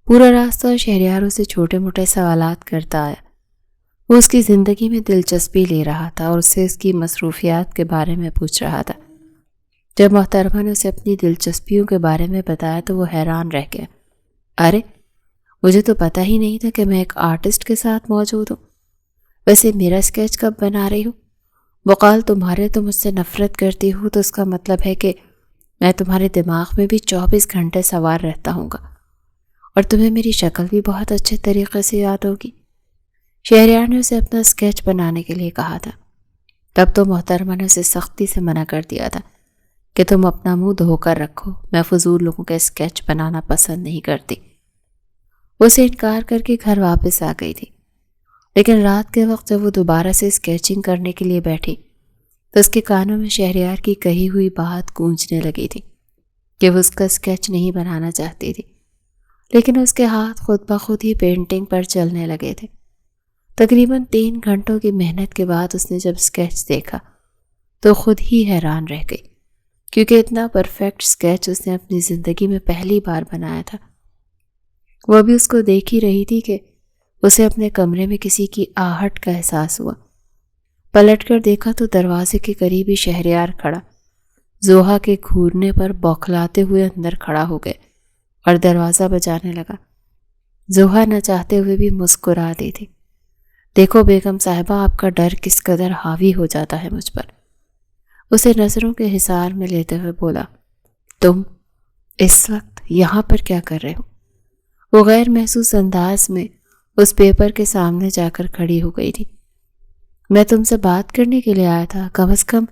پورا راستہ شہریار اسے چھوٹے موٹے سوالات کرتا آیا. وہ اس کی زندگی میں دلچسپی لے رہا تھا اور اسے اس کی مصروفیات کے بارے میں پوچھ رہا تھا. جب محترمہ نے اسے اپنی دلچسپیوں کے بارے میں بتایا تو وہ حیران رہ گیا. ارے مجھے تو پتہ ہی نہیں تھا کہ میں ایک آرٹسٹ کے ساتھ موجود ہوں. ویسے میرا اسکیچ کب بنا رہی ہو؟ وقال تمہارے تو مجھ سے نفرت کرتی ہو تو اس کا مطلب ہے کہ میں تمہارے دماغ میں بھی 24 گھنٹے سوار رہتا ہوں گا، اور تمہیں میری شکل بھی بہت اچھے طریقے سے یاد ہوگی. شہریار نے اسے اپنا اسکیچ بنانے کے لیے کہا تھا. تب تو محترمہ نے اسے سختی سے منع کر دیا تھا کہ تم اپنا منہ دھو کر رکھو، میں فضول لوگوں کے اسکیچ بنانا پسند نہیں کرتی. وہ اسے انکار کر کے گھر واپس آ گئی تھی. لیکن رات کے وقت جب وہ دوبارہ سے اسکیچنگ کرنے کے لیے بیٹھی تو اس کے کانوں میں شہریار کی کہی ہوئی بات گونجنے لگی تھی کہ وہ اس کا اسکیچ نہیں بنانا چاہتی تھی، لیکن اس کے ہاتھ خود بخود ہی پینٹنگ پر چلنے لگے تھے. تقریباً 3 گھنٹوں کی محنت کے بعد اس نے جب اسکیچ دیکھا تو خود ہی حیران رہ گئی، کیونکہ اتنا پرفیکٹ اسکیچ اس نے اپنی زندگی میں پہلی بار بنایا تھا. وہ بھی اس کو دیکھ ہی رہی تھی کہ اسے اپنے کمرے میں کسی کی آہٹ کا احساس ہوا. پلٹ کر دیکھا تو دروازے کے قریب ہی شہریار کھڑا زوہا کے گھورنے پر بوکھلاتے ہوئے اندر کھڑا ہو گئے اور دروازہ بجانے لگا. زوہا نہ چاہتے ہوئے بھی مسکرا دی تھی. دیکھو بیگم صاحبہ، آپ کا ڈر کس قدر حاوی ہو جاتا ہے مجھ پر. اسے نظروں کے حصار میں لیتے ہوئے بولا، تم اس وقت یہاں پر کیا کر رہے ہو؟ وہ غیر محسوس انداز میں اس پیپر کے سامنے جا کر کھڑی ہو گئی تھی. میں تم سے بات کرنے کے لیے آیا تھا. کم از کم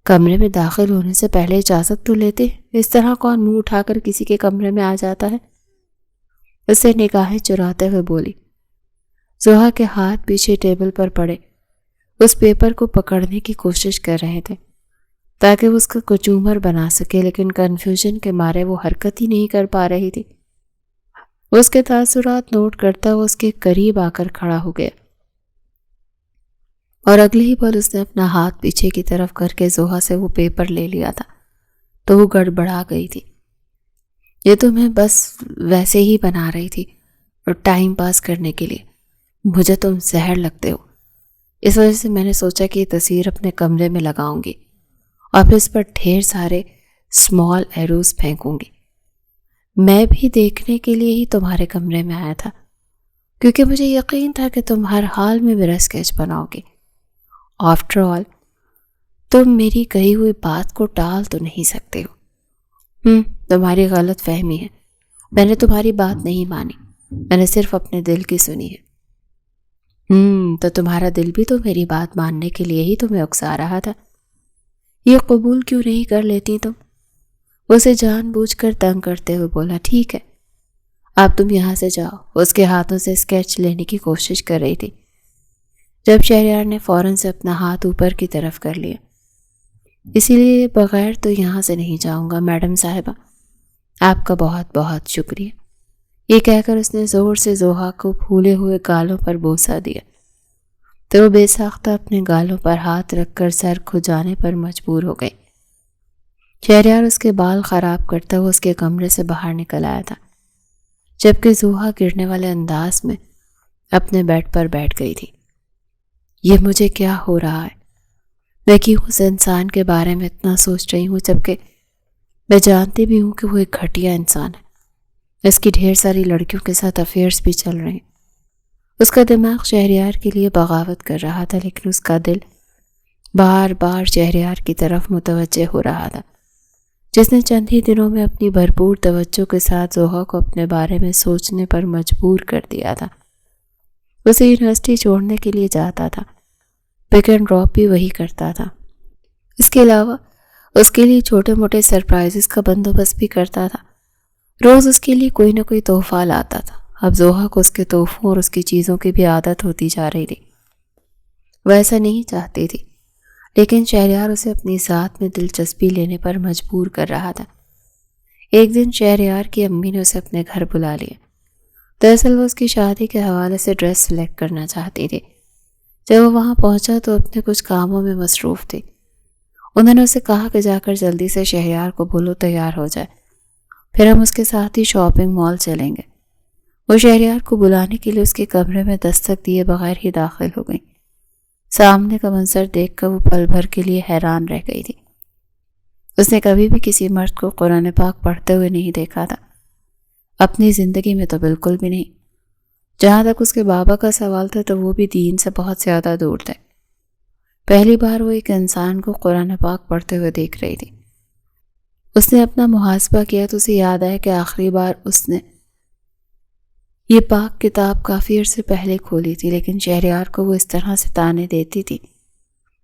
کمرے میں داخل ہونے سے پہلے اجازت تو لیتے. اس طرح کون منہ اٹھا کر کسی کے کمرے میں آ جاتا ہے؟ اسے نگاہیں چراتے ہوئے بولی. زوہا کے ہاتھ پیچھے ٹیبل پر پڑے اس پیپر کو پکڑنے کی کوشش کر رہے تھے تاکہ وہ اس کا کچومر بنا سکے، لیکن کنفیوژن کے مارے وہ حرکت ہی نہیں کر پا رہی تھی. وہ اس کے تاثرات نوٹ کرتا ہوا اس کے قریب آ کر کھڑا ہو گیا اور اگلے ہی پل اس نے اپنا ہاتھ پیچھے کی طرف کر کے زوہا سے وہ پیپر لے لیا تھا تو وہ گڑبڑا گئی تھی. یہ تو میں بس ویسے ہی بنا رہی تھی اور ٹائم پاس کرنے کے لیے. مجھے تم زہر لگتے ہو. اس وجہ سے میں نے سوچا کہ یہ تصویر اپنے کمرے میں لگاؤں گی اور پھر اس پر ڈھیر سارے اسمال ایروز پھینکوں گی. میں بھی دیکھنے کے لیے ہی تمہارے کمرے میں آیا تھا کیونکہ مجھے یقین تھا کہ تم ہر حال میں میرا اسکیچ بناؤ گے. آفٹر آل تم میری کہی ہوئی بات کو ٹال تو نہیں سکتے ہو. تمہاری غلط فہمی ہے. میں نے تمہاری بات نہیں مانی, میں نے صرف اپنے دل کی سنی ہے. تو تمہارا دل بھی تو میری بات ماننے کے لیے ہی تمہیں اکسا رہا تھا. یہ قبول کیوں نہیں کر لیتی تم؟ اسے جان بوجھ کر تنگ کرتے ہوئے بولا. ٹھیک ہے, اب تم یہاں سے جاؤ. اس کے ہاتھوں سے اسکیچ لینے کی کوشش کر رہی تھی جب شہریار نے فوراً سے اپنا ہاتھ اوپر کی طرف کر لیا. اسی لیے بغیر تو یہاں سے نہیں جاؤں گا میڈم صاحبہ. آپ کا بہت بہت شکریہ. یہ کہہ کر اس نے زور سے زوہا کو پھولے ہوئے گالوں پر بوسہ دیا تو وہ بے ساختہ اپنے گالوں پر ہاتھ رکھ کر سر کھجانے پر مجبور ہو گئی. شہریار اس کے بال خراب کرتا ہوا اس کے کمرے سے باہر نکل آیا تھا جبکہ زوہا گرنے والے انداز میں اپنے بیڈ پر بیٹھ گئی تھی. یہ مجھے کیا ہو رہا ہے؟ میں کیوں اس انسان کے بارے میں اتنا سوچ رہی ہوں جبکہ میں جانتی بھی ہوں کہ وہ ایک گھٹیا انسان ہے. اس کی ڈھیر ساری لڑکیوں کے ساتھ افیئرز بھی چل رہے ہیں. اس کا دماغ شہریار کے لیے بغاوت کر رہا تھا لیکن اس کا دل بار بار شہریار کی طرف متوجہ ہو رہا تھا جس نے چند ہی دنوں میں اپنی بھرپور توجہ کے ساتھ زوہا کو اپنے بارے میں سوچنے پر مجبور کر دیا تھا. اسے یونیورسٹی چھوڑنے کے لیے جاتا تھا, پک اینڈ ڈراپ بھی وہی کرتا تھا. اس کے علاوہ اس کے لیے چھوٹے موٹے سرپرائزز کا بندوبست بھی کرتا تھا. روز اس کے لیے کوئی نہ کوئی تحفہ لاتا تھا. اب زوہا کو اس کے تحفوں اور اس کی چیزوں کی بھی عادت ہوتی جا رہی تھی. وہ ایسا نہیں چاہتی تھی لیکن شہریار اسے اپنی ذات میں دلچسپی لینے پر مجبور کر رہا تھا. ایک دن شہریار کی امی نے اسے اپنے گھر بلا لیا. دراصل وہ اس کی شادی کے حوالے سے ڈریس سلیکٹ کرنا چاہتی تھی. جب وہ وہاں پہنچا تو اپنے کچھ کاموں میں مصروف تھی. انہوں نے اسے کہا کہ جا کر جلدی سے شہریار کو بولو تیار ہو جائے, پھر ہم اس کے ساتھ ہی شاپنگ مال چلیں گے. وہ شہریار کو بلانے کے لیے اس کے کمرے میں دستک دیے بغیر ہی داخل ہو گئی. سامنے کا منظر دیکھ کر وہ پل بھر کے لیے حیران رہ گئی تھی. اس نے کبھی بھی کسی مرد کو قرآن پاک پڑھتے ہوئے نہیں دیکھا تھا, اپنی زندگی میں تو بالکل بھی نہیں. جہاں تک اس کے بابا کا سوال تھا تو وہ بھی دین سے بہت زیادہ دور تھے. پہلی بار وہ ایک انسان کو قرآن پاک پڑھتے ہوئے دیکھ رہی تھی. اس نے اپنا محاسبہ کیا تو اسے یاد آیا کہ آخری بار اس نے یہ پاک کتاب کافی عرصے پہلے کھولی تھی, لیکن شہریار کو وہ اس طرح سے تانے دیتی تھی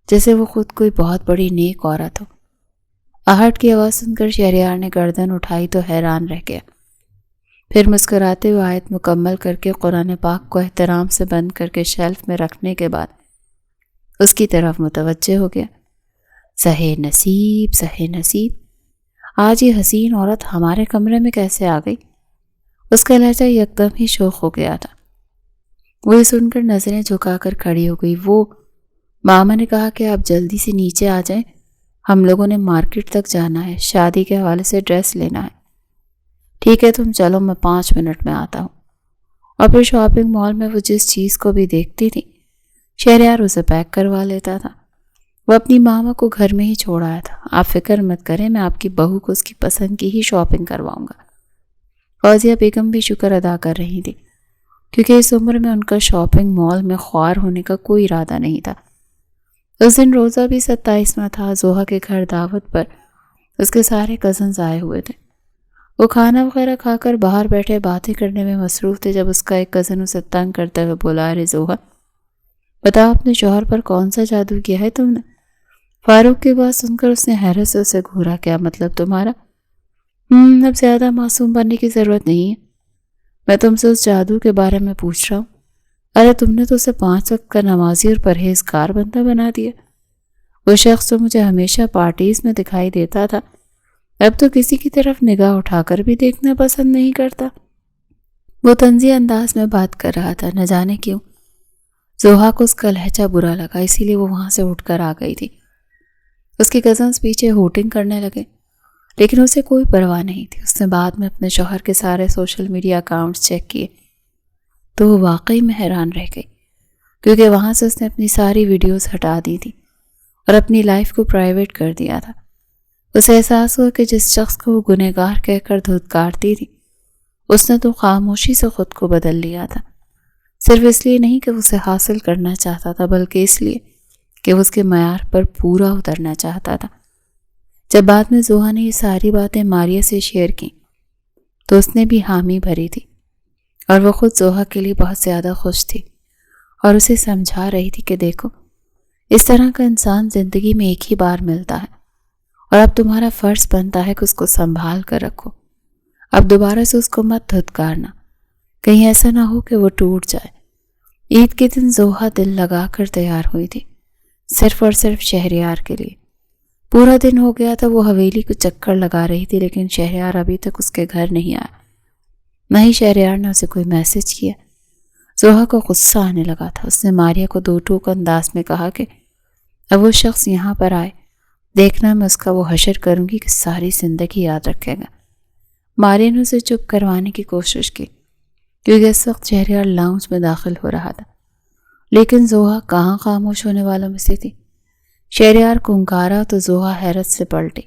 جیسے وہ خود کوئی بہت بڑی نیک عورت ہو. آہٹ کی آواز سن کر شہریار نے گردن اٹھائی تو حیران رہ گیا. پھر مسکراتے ہوئے آیت مکمل کر کے قرآن پاک کو احترام سے بند کر کے شیلف میں رکھنے کے بعد اس کی طرف متوجہ ہو گیا. سہے نصیب سہے نصیب, آج یہ حسین عورت ہمارے کمرے میں کیسے آ گئی؟ اس کا لہجہ یکدم ہی شوخ ہو گیا تھا. وہ یہ سن کر نظریں جھکا کر کھڑی ہو گئی. وہ ماما نے کہا کہ آپ جلدی سے نیچے آ جائیں, ہم لوگوں نے مارکیٹ تک جانا ہے, شادی کے حوالے سے ڈریس لینا ہے. ٹھیک ہے تم چلو, میں 5 منٹ میں آتا ہوں. اور پھر شاپنگ مال میں وہ جس چیز کو بھی دیکھتی تھی شہریار اسے پیک کروا لیتا تھا. وہ اپنی ماما کو گھر میں ہی چھوڑ آیا تھا. آپ فکر مت کریں, میں آپ کی بہو کو اس کی پسند کی ہی شاپنگ کرواؤں گا. فوزیہ بیگم بھی شکر ادا کر رہی تھی کیونکہ اس عمر میں ان کا شاپنگ مال میں خوار ہونے کا کوئی ارادہ نہیں تھا. اس دن روزہ بھی 27واں تھا. زوہا کے گھر دعوت پر اس کے سارے کزنز آئے ہوئے تھے. وہ کھانا وغیرہ کھا کر باہر بیٹھے باتیں کرنے میں مصروف تھے جب اس کا ایک کزن اسے تنگ کرتے ہوئے بولا, ارے زوہا بتاؤ اپنے شوہر پر کون سا جادو کیا ہے تم نے؟ فاروق کی بات سن کر اس نے حیرت سے اسے گھورا. کیا مطلب تمہارا؟ اب زیادہ معصوم بننے کی ضرورت نہیں ہے, میں تم سے اس جادو کے بارے میں پوچھ رہا ہوں. ارے تم نے تو اسے 5 وقت کا نمازی اور پرہیزگار بندہ بنا دیا. وہ شخص جو مجھے ہمیشہ پارٹیز میں دکھائی دیتا تھا اب تو کسی کی طرف نگاہ اٹھا کر بھی دیکھنا پسند نہیں کرتا. وہ طنزی انداز میں بات کر رہا تھا. نہ جانے کیوں زوہا کو اس کا لہجہ برا لگا, اسی لیے وہ وہاں سے اٹھ کر آ گئی تھی. اس کے کزنز پیچھے ہوٹنگ کرنے لگے لیکن اسے کوئی پرواہ نہیں تھی۔ اس نے بعد میں اپنے شوہر کے سارے سوشل میڈیا اکاؤنٹس چیک کیے تو وہ واقعی میں حیران رہ گئی، کیونکہ وہاں سے اس نے اپنی ساری ویڈیوز ہٹا دی تھی اور اپنی لائف کو پرائیویٹ کر دیا تھا۔ اسے احساس ہوا کہ جس شخص کو وہ گنہگار کہہ کر دھتکارتی تھی، اس نے تو خاموشی سے خود کو بدل لیا تھا، صرف اس لیے نہیں کہ وہ اسے حاصل کرنا چاہتا تھا، بلکہ اس لیے کہ وہ اس کے معیار پر پورا اترنا چاہتا تھا۔ جب بعد میں زوہا نے یہ ساری باتیں ماریہ سے شیئر کی تو اس نے بھی حامی بھری تھی، اور وہ خود زوہا کے لیے بہت زیادہ خوش تھی اور اسے سمجھا رہی تھی کہ دیکھو، اس طرح کا انسان زندگی میں ایک ہی بار ملتا ہے، اور اب تمہارا فرض بنتا ہے کہ اس کو سنبھال کر رکھو۔ اب دوبارہ سے اس کو مت دھتکارنا، کہیں ایسا نہ ہو کہ وہ ٹوٹ جائے۔ عید کے دن زوہا دل لگا کر تیار ہوئی تھی، صرف اور صرف شہریار کے لیے۔ پورا دن ہو گیا تھا وہ حویلی کو چکر لگا رہی تھی، لیکن شہریار ابھی تک اس کے گھر نہیں آیا، نہ ہی شہریار نے اسے کوئی میسج کیا۔ زوہا کو غصہ آنے لگا تھا۔ اس نے ماریہ کو دو ٹوک انداز میں کہا کہ اب وہ شخص یہاں پر آئے، دیکھنا میں اس کا وہ حشر کروں گی کہ ساری زندگی یاد رکھے گا۔ ماریہ نے اسے چپ کروانے کی کوشش کی، کیونکہ اس وقت شہریار لاؤنج میں داخل ہو رہا تھا، لیکن زوہا کہاں خاموش ہونے والوں میں سے تھی۔ شہریار کنکارا تو زوہا حیرت سے پلٹی،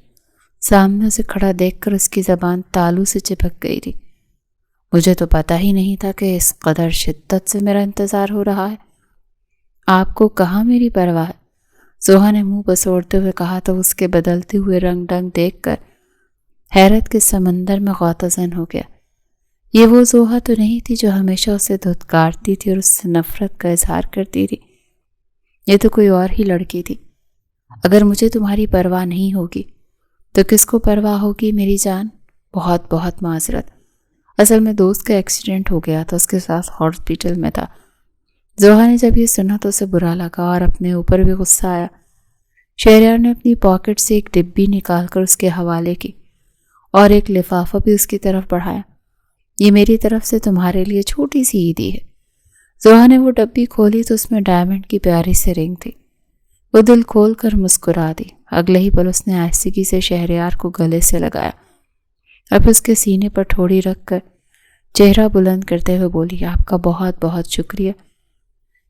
سامنے اسے کھڑا دیکھ کر اس کی زبان تالو سے چپک گئی تھی۔ مجھے تو پتہ ہی نہیں تھا کہ اس قدر شدت سے میرا انتظار ہو رہا ہے۔ آپ کو کہاں میری پرواہ ہے؟ زوہا نے منہ بسوڑتے ہوئے کہا تو اس کے بدلتے ہوئے رنگ ڈنگ دیکھ کر حیرت کے سمندر میں غوطہ زن ہو گیا۔ یہ وہ زوہا تو نہیں تھی جو ہمیشہ اسے دھتکارتی تھی اور اس سے نفرت کا اظہار کرتی تھی، یہ تو کوئی اور ہی لڑکی تھی۔ اگر مجھے تمہاری پرواہ نہیں ہوگی تو کس کو پرواہ ہوگی میری جان؟ بہت بہت معذرت، اصل میں دوست کا ایکسیڈنٹ ہو گیا تھا، اس کے ساتھ ہاسپٹل میں تھا۔ زوہا نے جب یہ سنا تو اسے برا لگا اور اپنے اوپر بھی غصہ آیا۔ شہریار نے اپنی پاکٹ سے ایک ڈبی نکال کر اس کے حوالے کی اور ایک لفافہ بھی اس کی طرف بڑھایا۔ یہ میری طرف سے تمہارے لیے چھوٹی سی عیدی ہے۔ زوہا نے وہ ڈبی کھولی تو اس میں ڈائمنڈ کی پیاری سی رنگ تھی۔ وہ دل کھول کر مسکرا دی۔ اگلے ہی پل اس نے آہستگی سے شہریار کو گلے سے لگایا، اب اس کے سینے پر ٹھوڑی رکھ کر چہرہ بلند کرتے ہوئے بولی، آپ کا بہت بہت شکریہ۔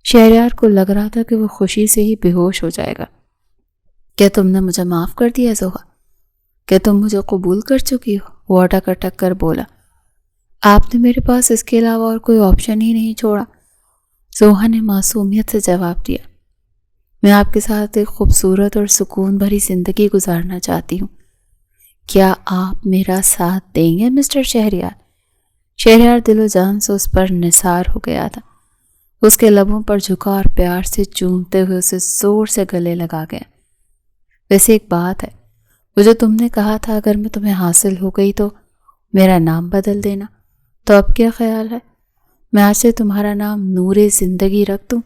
شہریار کو لگ رہا تھا کہ وہ خوشی سے ہی بے ہوش ہو جائے گا۔ کیا تم نے مجھے معاف کر دیا زوہا؟ کیا تم مجھے قبول کر چکی ہو؟ وہ اٹک اٹک کر بولا۔ آپ نے میرے پاس اس کے علاوہ اور کوئی آپشن ہی نہیں چھوڑا، زوہا نے معصومیت سے جواب دیا۔ میں آپ کے ساتھ ایک خوبصورت اور سکون بھری زندگی گزارنا چاہتی ہوں، کیا آپ میرا ساتھ دیں گے مسٹر شہریار؟ شہریار دل و جان سے اس پر نثار ہو گیا تھا، اس کے لبوں پر جھکا اور پیار سے چومتے ہوئے اسے زور سے گلے لگا گیا۔ ویسے ایک بات ہے، وہ جو تم نے کہا تھا اگر میں تمہیں حاصل ہو گئی تو میرا نام بدل دینا، تو اب کیا خیال ہے؟ میں آج سے تمہارا نام نور زندگی رکھ دوں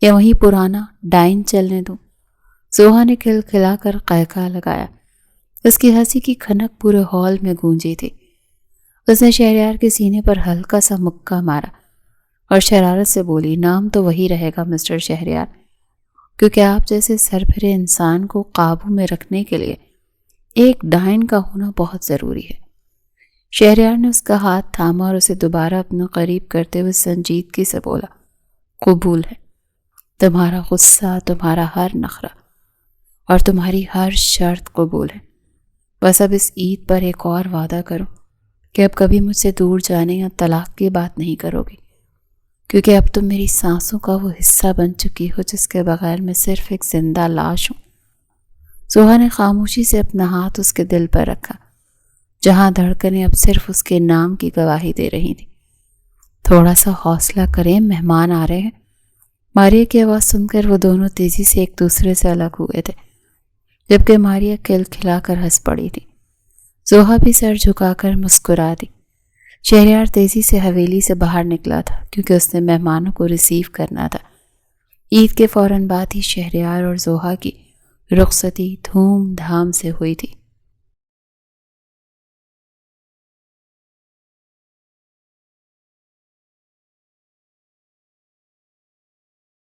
یا وہیں پرانا ڈائن چلنے دوں؟ زوہا نے کھلکھلا کر قہقہ لگایا۔ اس کی ہنسی کی کھنک پورے ہال میں گونجی تھی۔ اس نے شہریار کے سینے پر ہلکا سا مکہ مارا اور شرارت سے بولی، نام تو وہی رہے گا مسٹر شہریار، کیونکہ آپ جیسے سربھرے انسان کو قابو میں رکھنے کے لیے ایک ڈائن کا ہونا بہت ضروری ہے۔ شہریار نے اس کا ہاتھ تھاما اور اسے دوبارہ اپنے قریب کرتے ہوئے سنجیدگی سے بولا، قبول ہے، تمہارا غصہ، تمہارا ہر نخرہ اور تمہاری ہر شرط قبول ہے۔ بس اب اس عید پر ایک اور وعدہ کرو کہ اب کبھی مجھ سے دور جانے یا طلاق کی بات نہیں کرو گی، کیونکہ اب تم میری سانسوں کا وہ حصہ بن چکی ہو جس کے بغیر میں صرف ایک زندہ لاش ہوں۔ زوہا نے خاموشی سے اپنا ہاتھ اس کے دل پر رکھا، جہاں دھڑکنیں اب صرف اس کے نام کی گواہی دے رہی تھی۔ تھوڑا سا حوصلہ کریں، مہمان آ رہے ہیں۔ ماریہ کی آواز سن کر وہ دونوں تیزی سے ایک دوسرے سے الگ ہوئے تھے، جبکہ ماریہ کھلکھلا کر ہنس پڑی تھی۔ زوہا بھی سر جھکا کر مسکرا دی۔ شہریار تیزی سے حویلی سے باہر نکلا تھا کیونکہ اس نے مہمانوں کو ریسیو کرنا تھا۔ عید کے فوراً بعد ہی شہریار اور زوہا کی رخصتی دھوم دھام سے ہوئی تھی۔